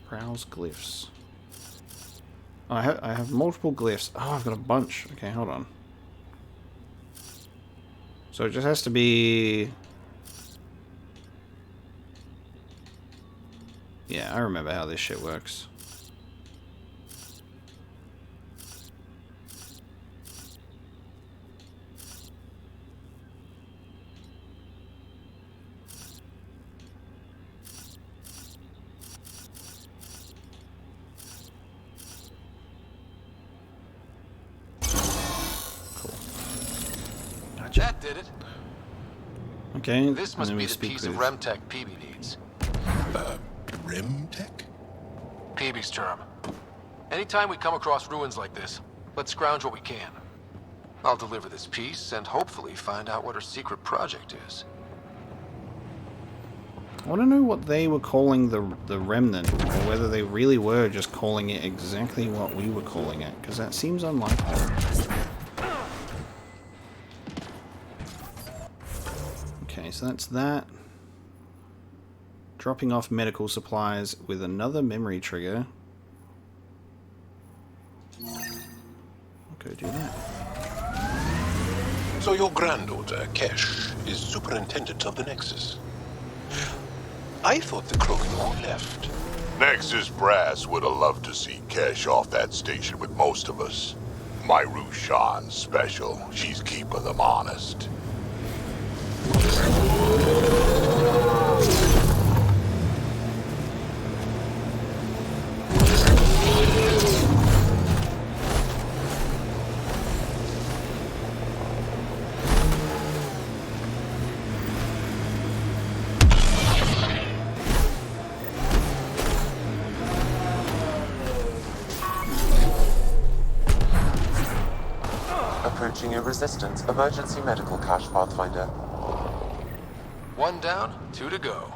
Browse glyphs. Oh, I have multiple glyphs. Oh, I've got a bunch. Okay, hold on. So it just has to be... Yeah, I remember how this shit works. That did it. Okay. This must be the piece of Remtech Peavy needs. Remtech? Peavy's term. Anytime we come across ruins like this, let's scrounge what we can. I'll deliver this piece and hopefully find out what her secret project is. I want to know what they were calling the remnant, or whether they really were just calling it exactly what we were calling it, because that seems unlikely. Okay, so that's that. Dropping off medical supplies with another memory trigger. I'll go do that. So your granddaughter, Kesh, is superintendent of the Nexus. I thought the Krogan left. Nexus brass would have loved to see Kesh off that station with most of us. My Rushan's special. She's keeping them honest. Approaching a resistance emergency medical cache, Pathfinder. 1 down, 2 to go.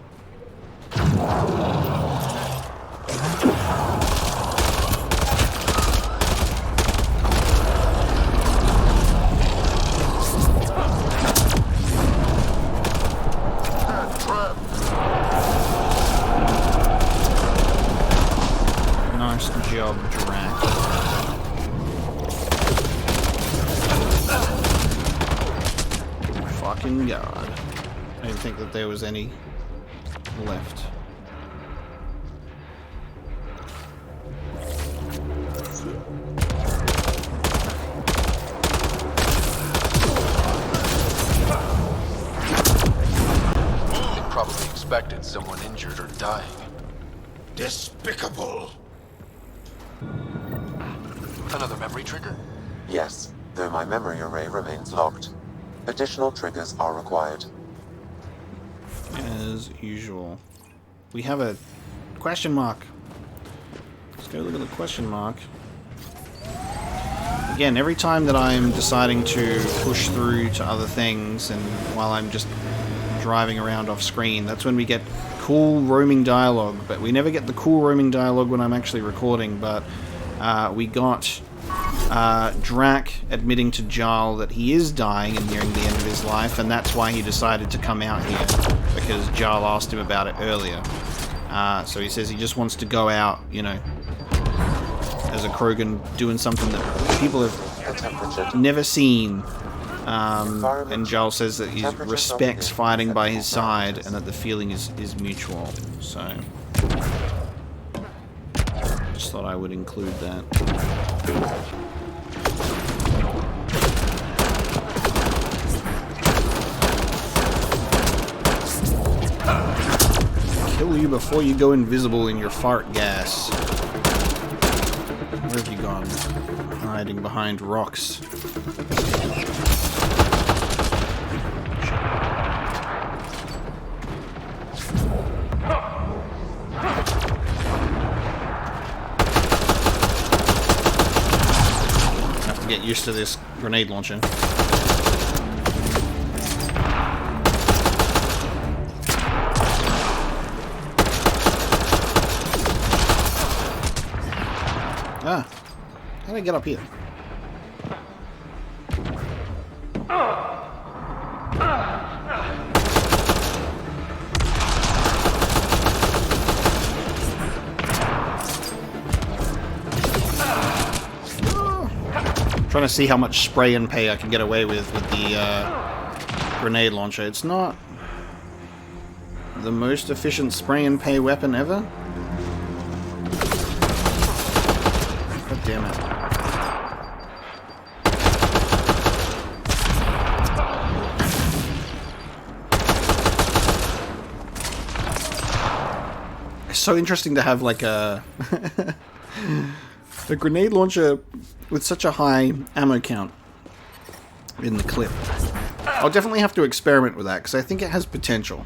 Nice job, Drack. Fucking God. I didn't think that there was any left. They probably expected someone injured or dying. Despicable! Another memory trigger? Yes, though my memory array remains locked. Additional triggers are required. As usual. We have a question mark. Let's go look at the question mark. Again, every time that I'm deciding to push through to other things, and while I'm just driving around off screen, that's when we get cool roaming dialogue. But we never get the cool roaming dialogue when I'm actually recording, but we got Drack admitting to Jaal that he is dying and nearing the end of his life, and that's why he decided to come out here, because Jaal asked him about it earlier. So he says he just wants to go out, you know, as a Krogan, doing something that people have never seen. And Jaal says that he respects fighting by his side and that the feeling is mutual. So just thought I would include that. Kill you before you go invisible in your fart gas. Where have you gone? Hiding behind rocks. Have to get used to this grenade launcher. How do I get up here? Trying to see how much spray and pay I can get away with the grenade launcher. It's not the most efficient spray and pay weapon ever. God damn it. It's so interesting to have like a a grenade launcher with such a high ammo count in the clip. I'll definitely have to experiment with that because I think it has potential.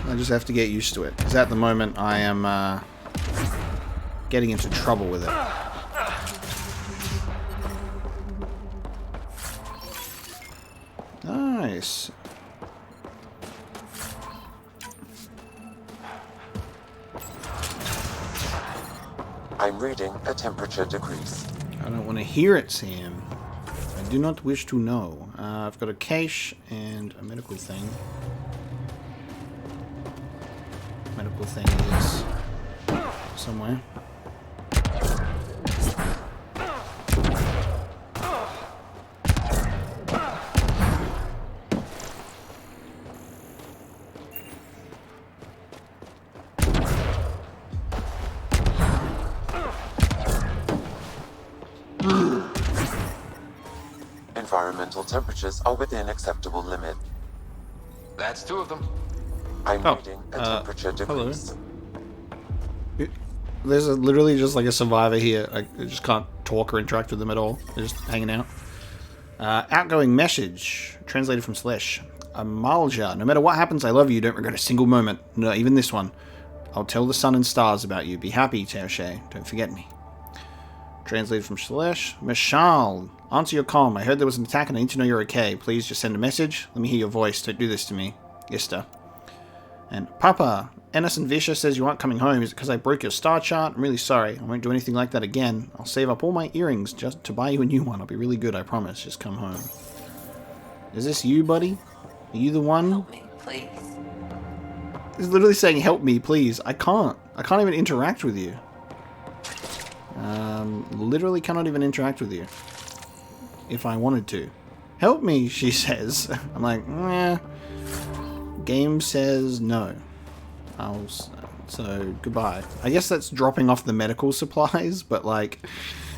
I just have to get used to it because at the moment I am getting into trouble with it. Nice. I'm reading a temperature decrease. I don't want to hear it, Sam. I do not wish to know. I've got a cache and a medical thing. Medical thing is somewhere. Environmental temperatures are within acceptable limit. That's two of them. I'm reading a temperature decrease. There's literally just like a survivor here. I just can't talk or interact with them at all. They're just hanging out. Outgoing message. Translated from Slash. Amalja. No matter what happens, I love you. Don't regret a single moment. No, even this one. I'll tell the sun and stars about you. Be happy, Teoshe. Don't forget me. Translated from Slash. Mashal. Answer your comm. I heard there was an attack and I need to know you're okay. Please just send a message. Let me hear your voice. Don't do this to me. Yester. And Papa. Ennis and Visha says you aren't coming home. Is it because I broke your star chart? I'm really sorry. I won't do anything like that again. I'll save up all my earrings just to buy you a new one. I'll be really good, I promise. Just come home. Is this you, buddy? Are you the one? Help me, please. It's literally saying, help me, please. I can't even interact with you. Literally cannot even interact with you. If I wanted to. Help me, she says. I'm like, eh. Game says no. So, goodbye. I guess that's dropping off the medical supplies, but like,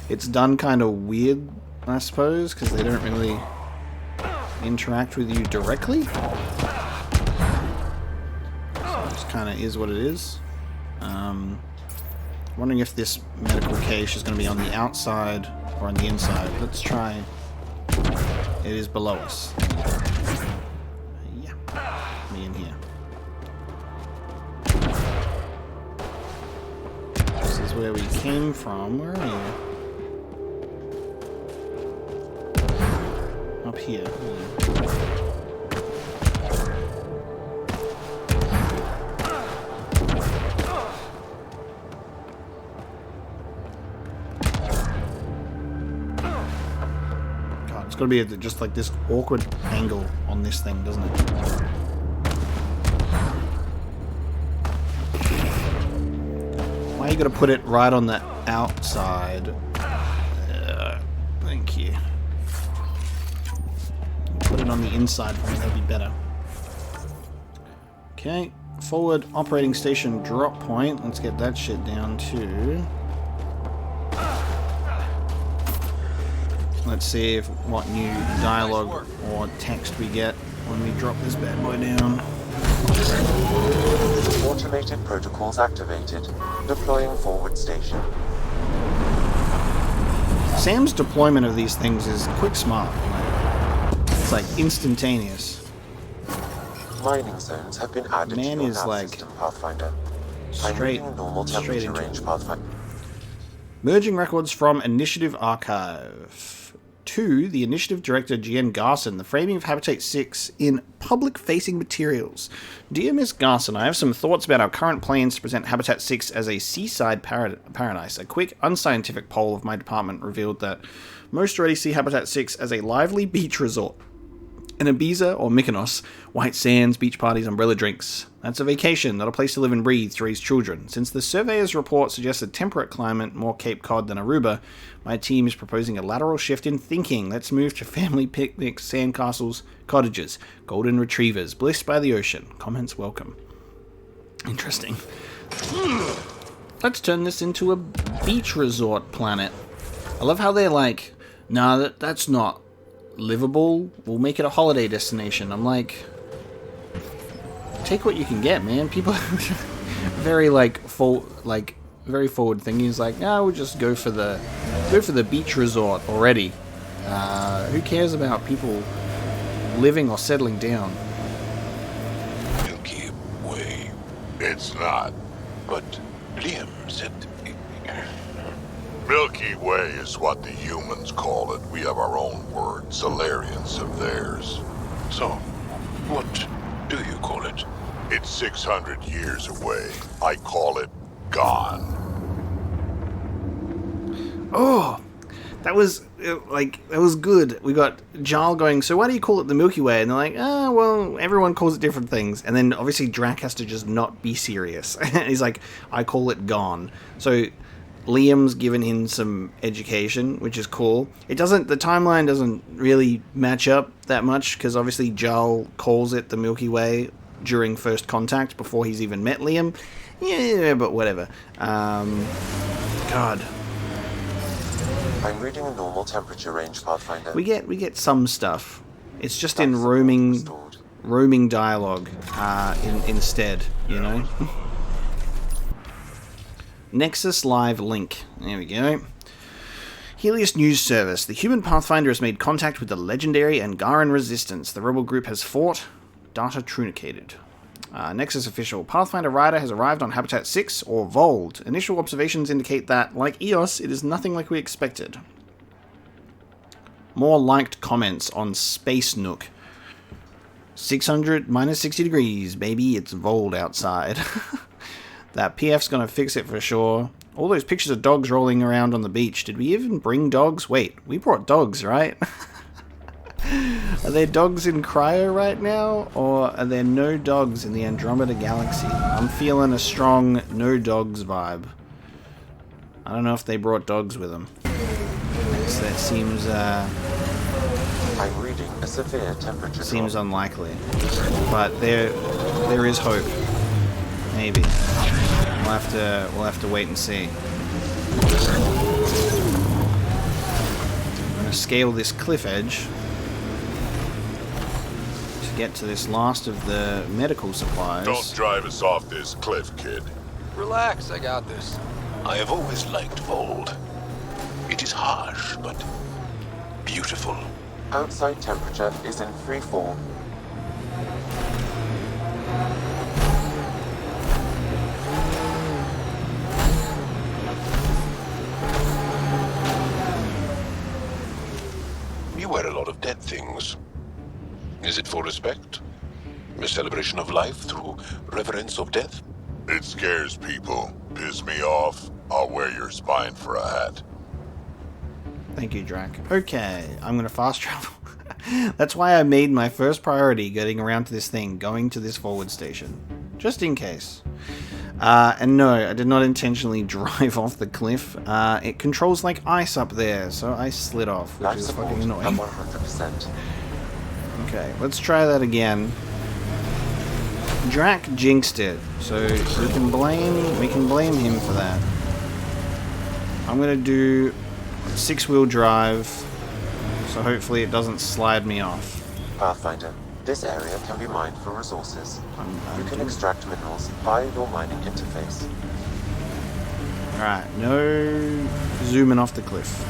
it's done kind of weird, I suppose, because they don't really interact with you directly. So it just kind of is what it is. Wondering if this medical cache is going to be on the outside or on the inside. Let's try. It is below us. Yeah. Me in here. This is where we came from. Where are you? Up here. God, it's got to be just like this awkward angle on this thing, doesn't it? Why are you going to put it right on the outside? Thank you. Put it on the inside for me, that'd be better. Okay, forward operating station drop point. Let's get that shit down too. Let's see if what new dialogue or text we get when we drop this bad boy down. Automated protocols activated. Deploying forward station. Sam's deployment of these things is quick smart. It's like instantaneous. Mining zones have been added to your nav system, Pathfinder. Straight into range Pathfinder. Merging records from Initiative Archive. to the Initiative Director Gian Garson, the framing of Habitat 6 in public-facing materials. Dear Miss Garson, I have some thoughts about our current plans to present Habitat 6 as a seaside paradise. A quick, unscientific poll of my department revealed that most already see Habitat 6 as a lively beach resort. In Ibiza or Mykonos, white sands, beach parties, umbrella drinks. That's a vacation, not a place to live and breathe to raise children. Since the surveyor's report suggests a temperate climate, more Cape Cod than Aruba, my team is proposing a lateral shift in thinking. Let's move to family picnics, sandcastles, cottages, golden retrievers, bliss by the ocean. Comments welcome. Interesting. Let's turn this into a beach resort planet. I love how they're like, nah, that's not livable. We'll make it a holiday destination. I'm like, take what you can get, man. People very very forward thinking. Is like, no, we'll just go for the beach resort already. Who cares about people living or settling down? Milky Way. It's not. But Liam said... Milky Way is what the humans call it. We have our own word. Solarians have theirs. So, what do you call it? It's 600 years away. I call it gone. Oh, that was good. We got Jaal going, so why do you call it the Milky Way? And they're like, well, everyone calls it different things. And then obviously Drack has to just not be serious. He's like, I call it gone. So Liam's given him some education, which is cool. The timeline doesn't really match up that much, because obviously Jaal calls it the Milky Way during first contact, before he's even met Liam. Yeah, but whatever. God. I'm reading a normal temperature range, Pathfinder. We get some stuff. It's just in roaming dialogue instead, you know? Nexus Live link. There we go. Helios News Service. The human Pathfinder has made contact with the legendary Angaran Resistance. The rebel group has fought. Data trunicated. Nexus official. Pathfinder Ryder has arrived on Habitat 6, or Voeld. Initial observations indicate that, like EOS, it is nothing like we expected. More liked comments on Space Nook. 600 minus 60 degrees, baby. It's Voeld outside. That PF's gonna fix it for sure. All those pictures of dogs rolling around on the beach. Did we even bring dogs? Wait, we brought dogs, right? Are there dogs in Cryo right now? Or are there no dogs in the Andromeda galaxy? I'm feeling a strong no dogs vibe. I don't know if they brought dogs with them. That seems, I'm reading a severe temperature seems drop. unlikely. But there is hope. Maybe. We'll have to wait and see. I'm gonna scale this cliff edge to get to this last of the medical supplies. Don't drive us off this cliff, kid. Relax, I got this. I have always liked Voeld. It is harsh, but beautiful. Outside temperature is in free fall. You wear a lot of dead things. Is it for respect? A celebration of life through reverence of death? It scares people. Piss me off. I'll wear your spine for a hat. Thank you, Drack. Okay, I'm gonna fast travel. That's why I made my first priority getting around to this thing, going to this forward station. Just in case. And no, I did not intentionally drive off the cliff. It controls like ice up there, so I slid off, which is fucking annoying. 100%. Okay, let's try that again. Drack jinxed it, so we can blame him for that. I'm gonna do 6-wheel drive, so hopefully it doesn't slide me off. Pathfinder, this area can be mined for resources. You can extract minerals via your mining interface. Alright, no zooming off the cliff.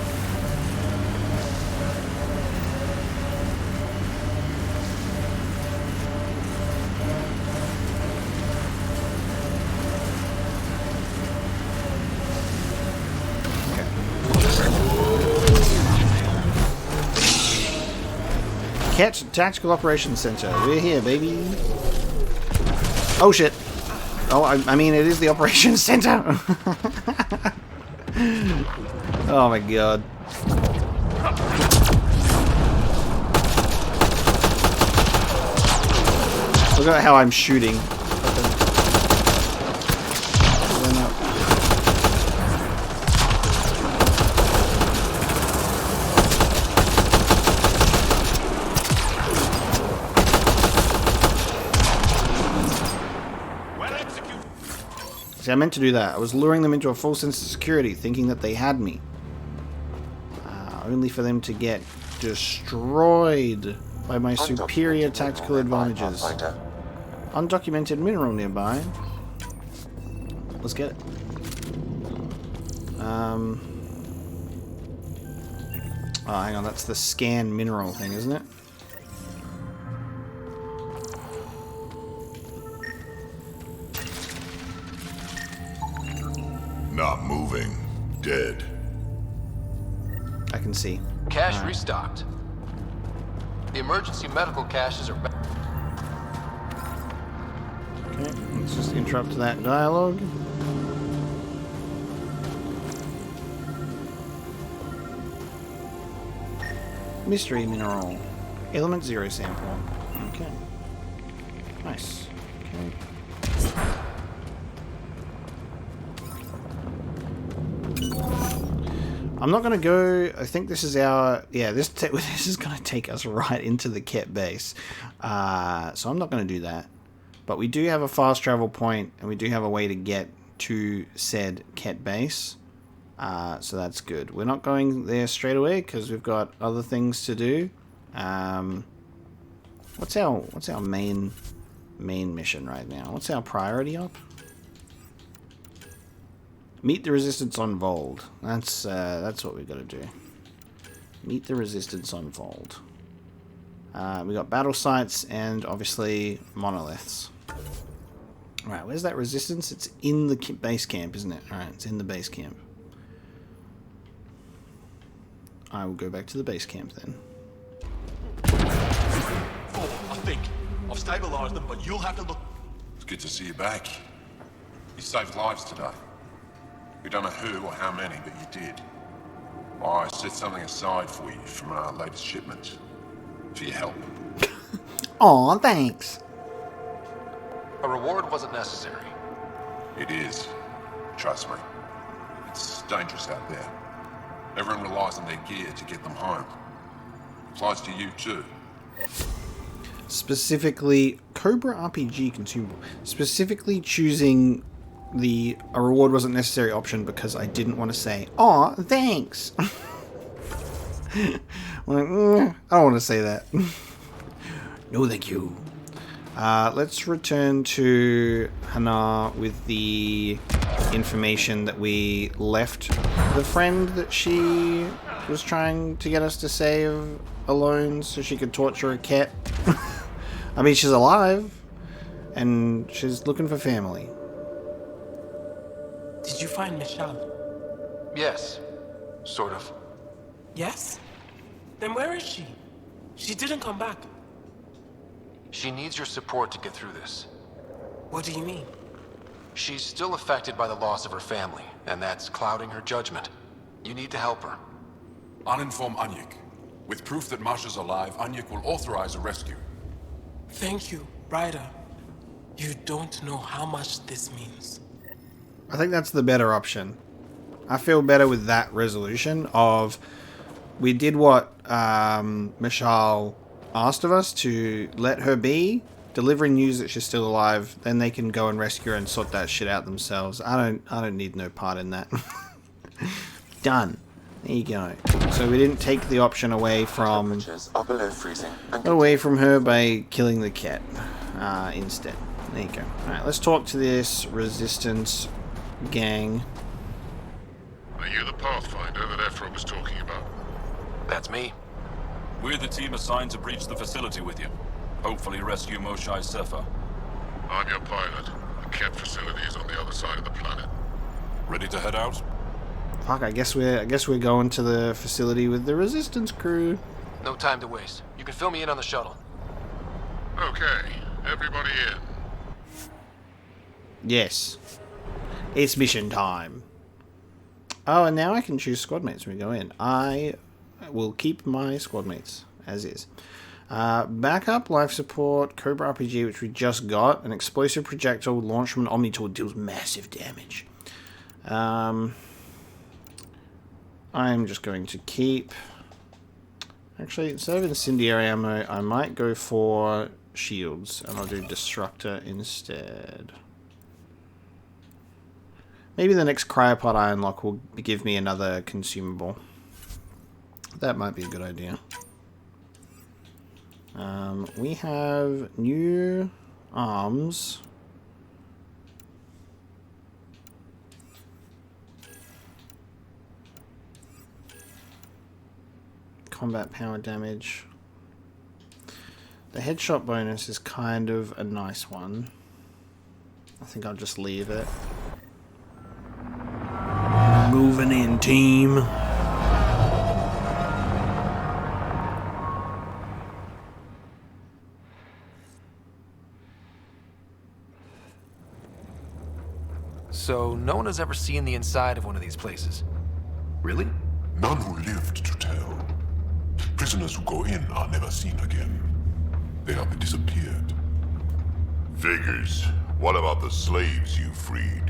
Ket Tactical Operations Center. We're here, baby. Oh shit. Oh, I mean, it is the Operations Center. Oh my god. Look at how I'm shooting. See, I meant to do that. I was luring them into a false sense of security, thinking that they had me. Only for them to get destroyed by my superior tactical advantages. Undocumented mineral nearby. Let's get it. Oh, hang on. That's the scan mineral thing, isn't it? Not moving. Dead. I can see. Cache restocked. The emergency medical caches are back. Okay, let's just interrupt that dialogue. Mystery mineral. Element 0 sample. Okay. Nice. Okay. I'm not going to go... I think this is our... Yeah, this is going to take us right into the Ket base. So I'm not going to do that. But we do have a fast travel point, and we do have a way to get to said Ket base. So that's good. We're not going there straight away, because we've got other things to do. What's our main mission right now? What's our priority up? Meet the resistance on Voeld. That's what we've got to do. Meet the resistance on Voeld. We got battle sites and obviously monoliths. Alright, where's that resistance? It's in the base camp, isn't it? Alright, it's in the base camp. I will go back to the base camp then. I think. I've stabilized them, but you'll have to look. It's good to see you back. You saved lives today. We don't know who or how many, but you did. I set something aside for you from our latest shipment. For your help. Aw, thanks. A reward wasn't necessary. It is. Trust me. It's dangerous out there. Everyone relies on their gear to get them home. Applies to you too. Specifically, Cobra RPG consumable. Specifically choosing the a reward wasn't necessary option because I didn't want to say, aw, thanks. I don't want to say that. No, thank you. Let's return to Hana with the information that we left the friend that she was trying to get us to save alone so she could torture a cat. I mean, she's alive and she's looking for family. Did you find Michelle? Yes. Sort of. Yes? Then where is she? She didn't come back. She needs your support to get through this. What do you mean? She's still affected by the loss of her family, and that's clouding her judgment. You need to help her. Uninform Anyik. With proof that Masha's alive, Anyik will authorize a rescue. Thank you, Ryder. You don't know how much this means. I think that's the better option. I feel better with that resolution of we did what Michal asked of us to let her be, delivering news that she's still alive, then they can go and rescue her and sort that shit out themselves. I don't need no part in that. Done. There you go. So we didn't take the option away from her by killing the cat instead. There you go. Alright, let's talk to this resistance gang. Are you the Pathfinder that Ephra was talking about? That's me. We're the team assigned to breach the facility with you. Hopefully rescue Moshae Sefer. I'm your pilot. The Ket facility is on the other side of the planet. Ready to head out? Fuck, I guess we're going to the facility with the resistance crew. No time to waste. You can can fill me in on the shuttle. Okay, everybody in. Yes. It's mission time. Oh, and now I can choose squad mates when we go in. I will keep my squad mates as is. Backup, life support, Cobra RPG, which we just got. An explosive projectile launched from an Omnitool deals massive damage. I'm just going to keep... Actually, instead of incendiary ammo, I might go for shields, and I'll do destructor instead. Maybe the next cryopod I unlock will give me another consumable. That might be a good idea. We have new arms. Combat power damage. The headshot bonus is kind of a nice one. I think I'll just leave it. Moving in, team. So, no one has ever seen the inside of one of these places? Really? None who lived to tell. Prisoners who go in are never seen again. They have disappeared. Figures. What about the slaves you freed?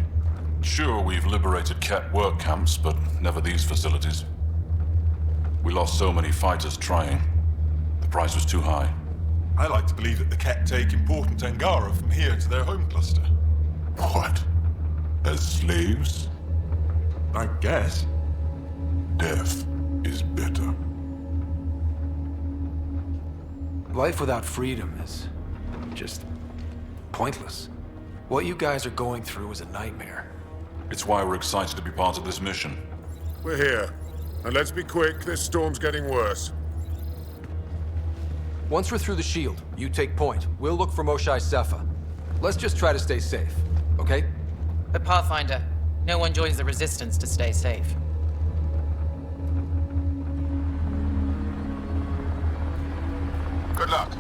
Sure, we've liberated Cat work camps, but never these facilities. We lost so many fighters trying. The price was too high. I like to believe that the Cat take important Angara from here to their home cluster. What? As slaves? I guess. Death is better. Life without freedom is just pointless. What you guys are going through is a nightmare. It's why we're excited to be part of this mission. We're here. And let's be quick, this storm's getting worse. Once we're through the shield, you take point. We'll look for Moshae Sepha. Let's just try to stay safe, okay? But Pathfinder, no one joins the Resistance to stay safe. Good luck.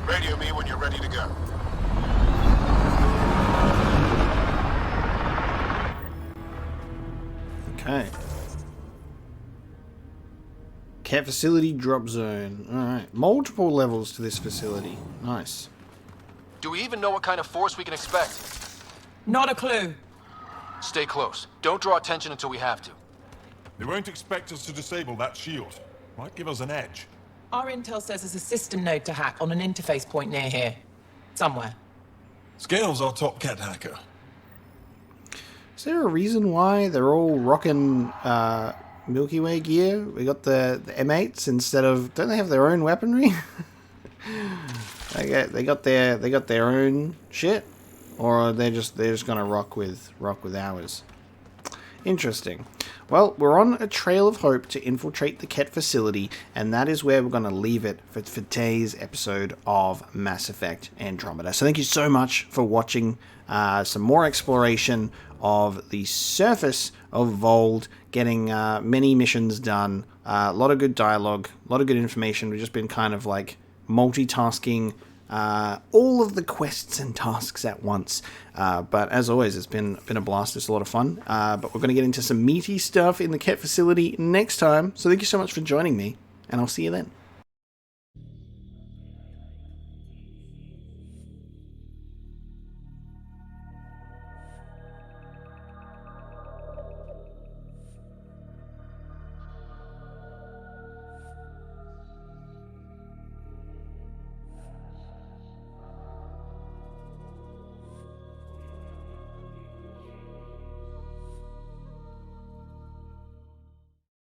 Radio me when you're ready to go. Okay. Cat facility drop zone. Alright. Multiple levels to this facility. Nice. Do we even know what kind of force we can expect? Not a clue. Stay close. Don't draw attention until we have to. They won't expect us to disable that shield. Might give us an edge. Our intel says there's a system node to hack on an interface point near here. Somewhere. Scale's our top Cat hacker. Is there a reason why they're all rocking Milky Way gear? We got the M8s instead of... Don't they have their own weaponry? they got their own shit, or they're just gonna rock with ours. Interesting. Well, we're on a trail of hope to infiltrate the Ket facility, and that is where we're going to leave it for today's episode of Mass Effect Andromeda. So thank you so much for watching some more exploration of the surface of Voeld, getting many missions done, a lot of good dialogue, a lot of good information. We've just been kind of like multitasking all of the quests and tasks at once. But as always, it's been a blast. It's a lot of fun. But we're going to get into some meaty stuff in the Ket facility next time. So thank you so much for joining me, and I'll see you then.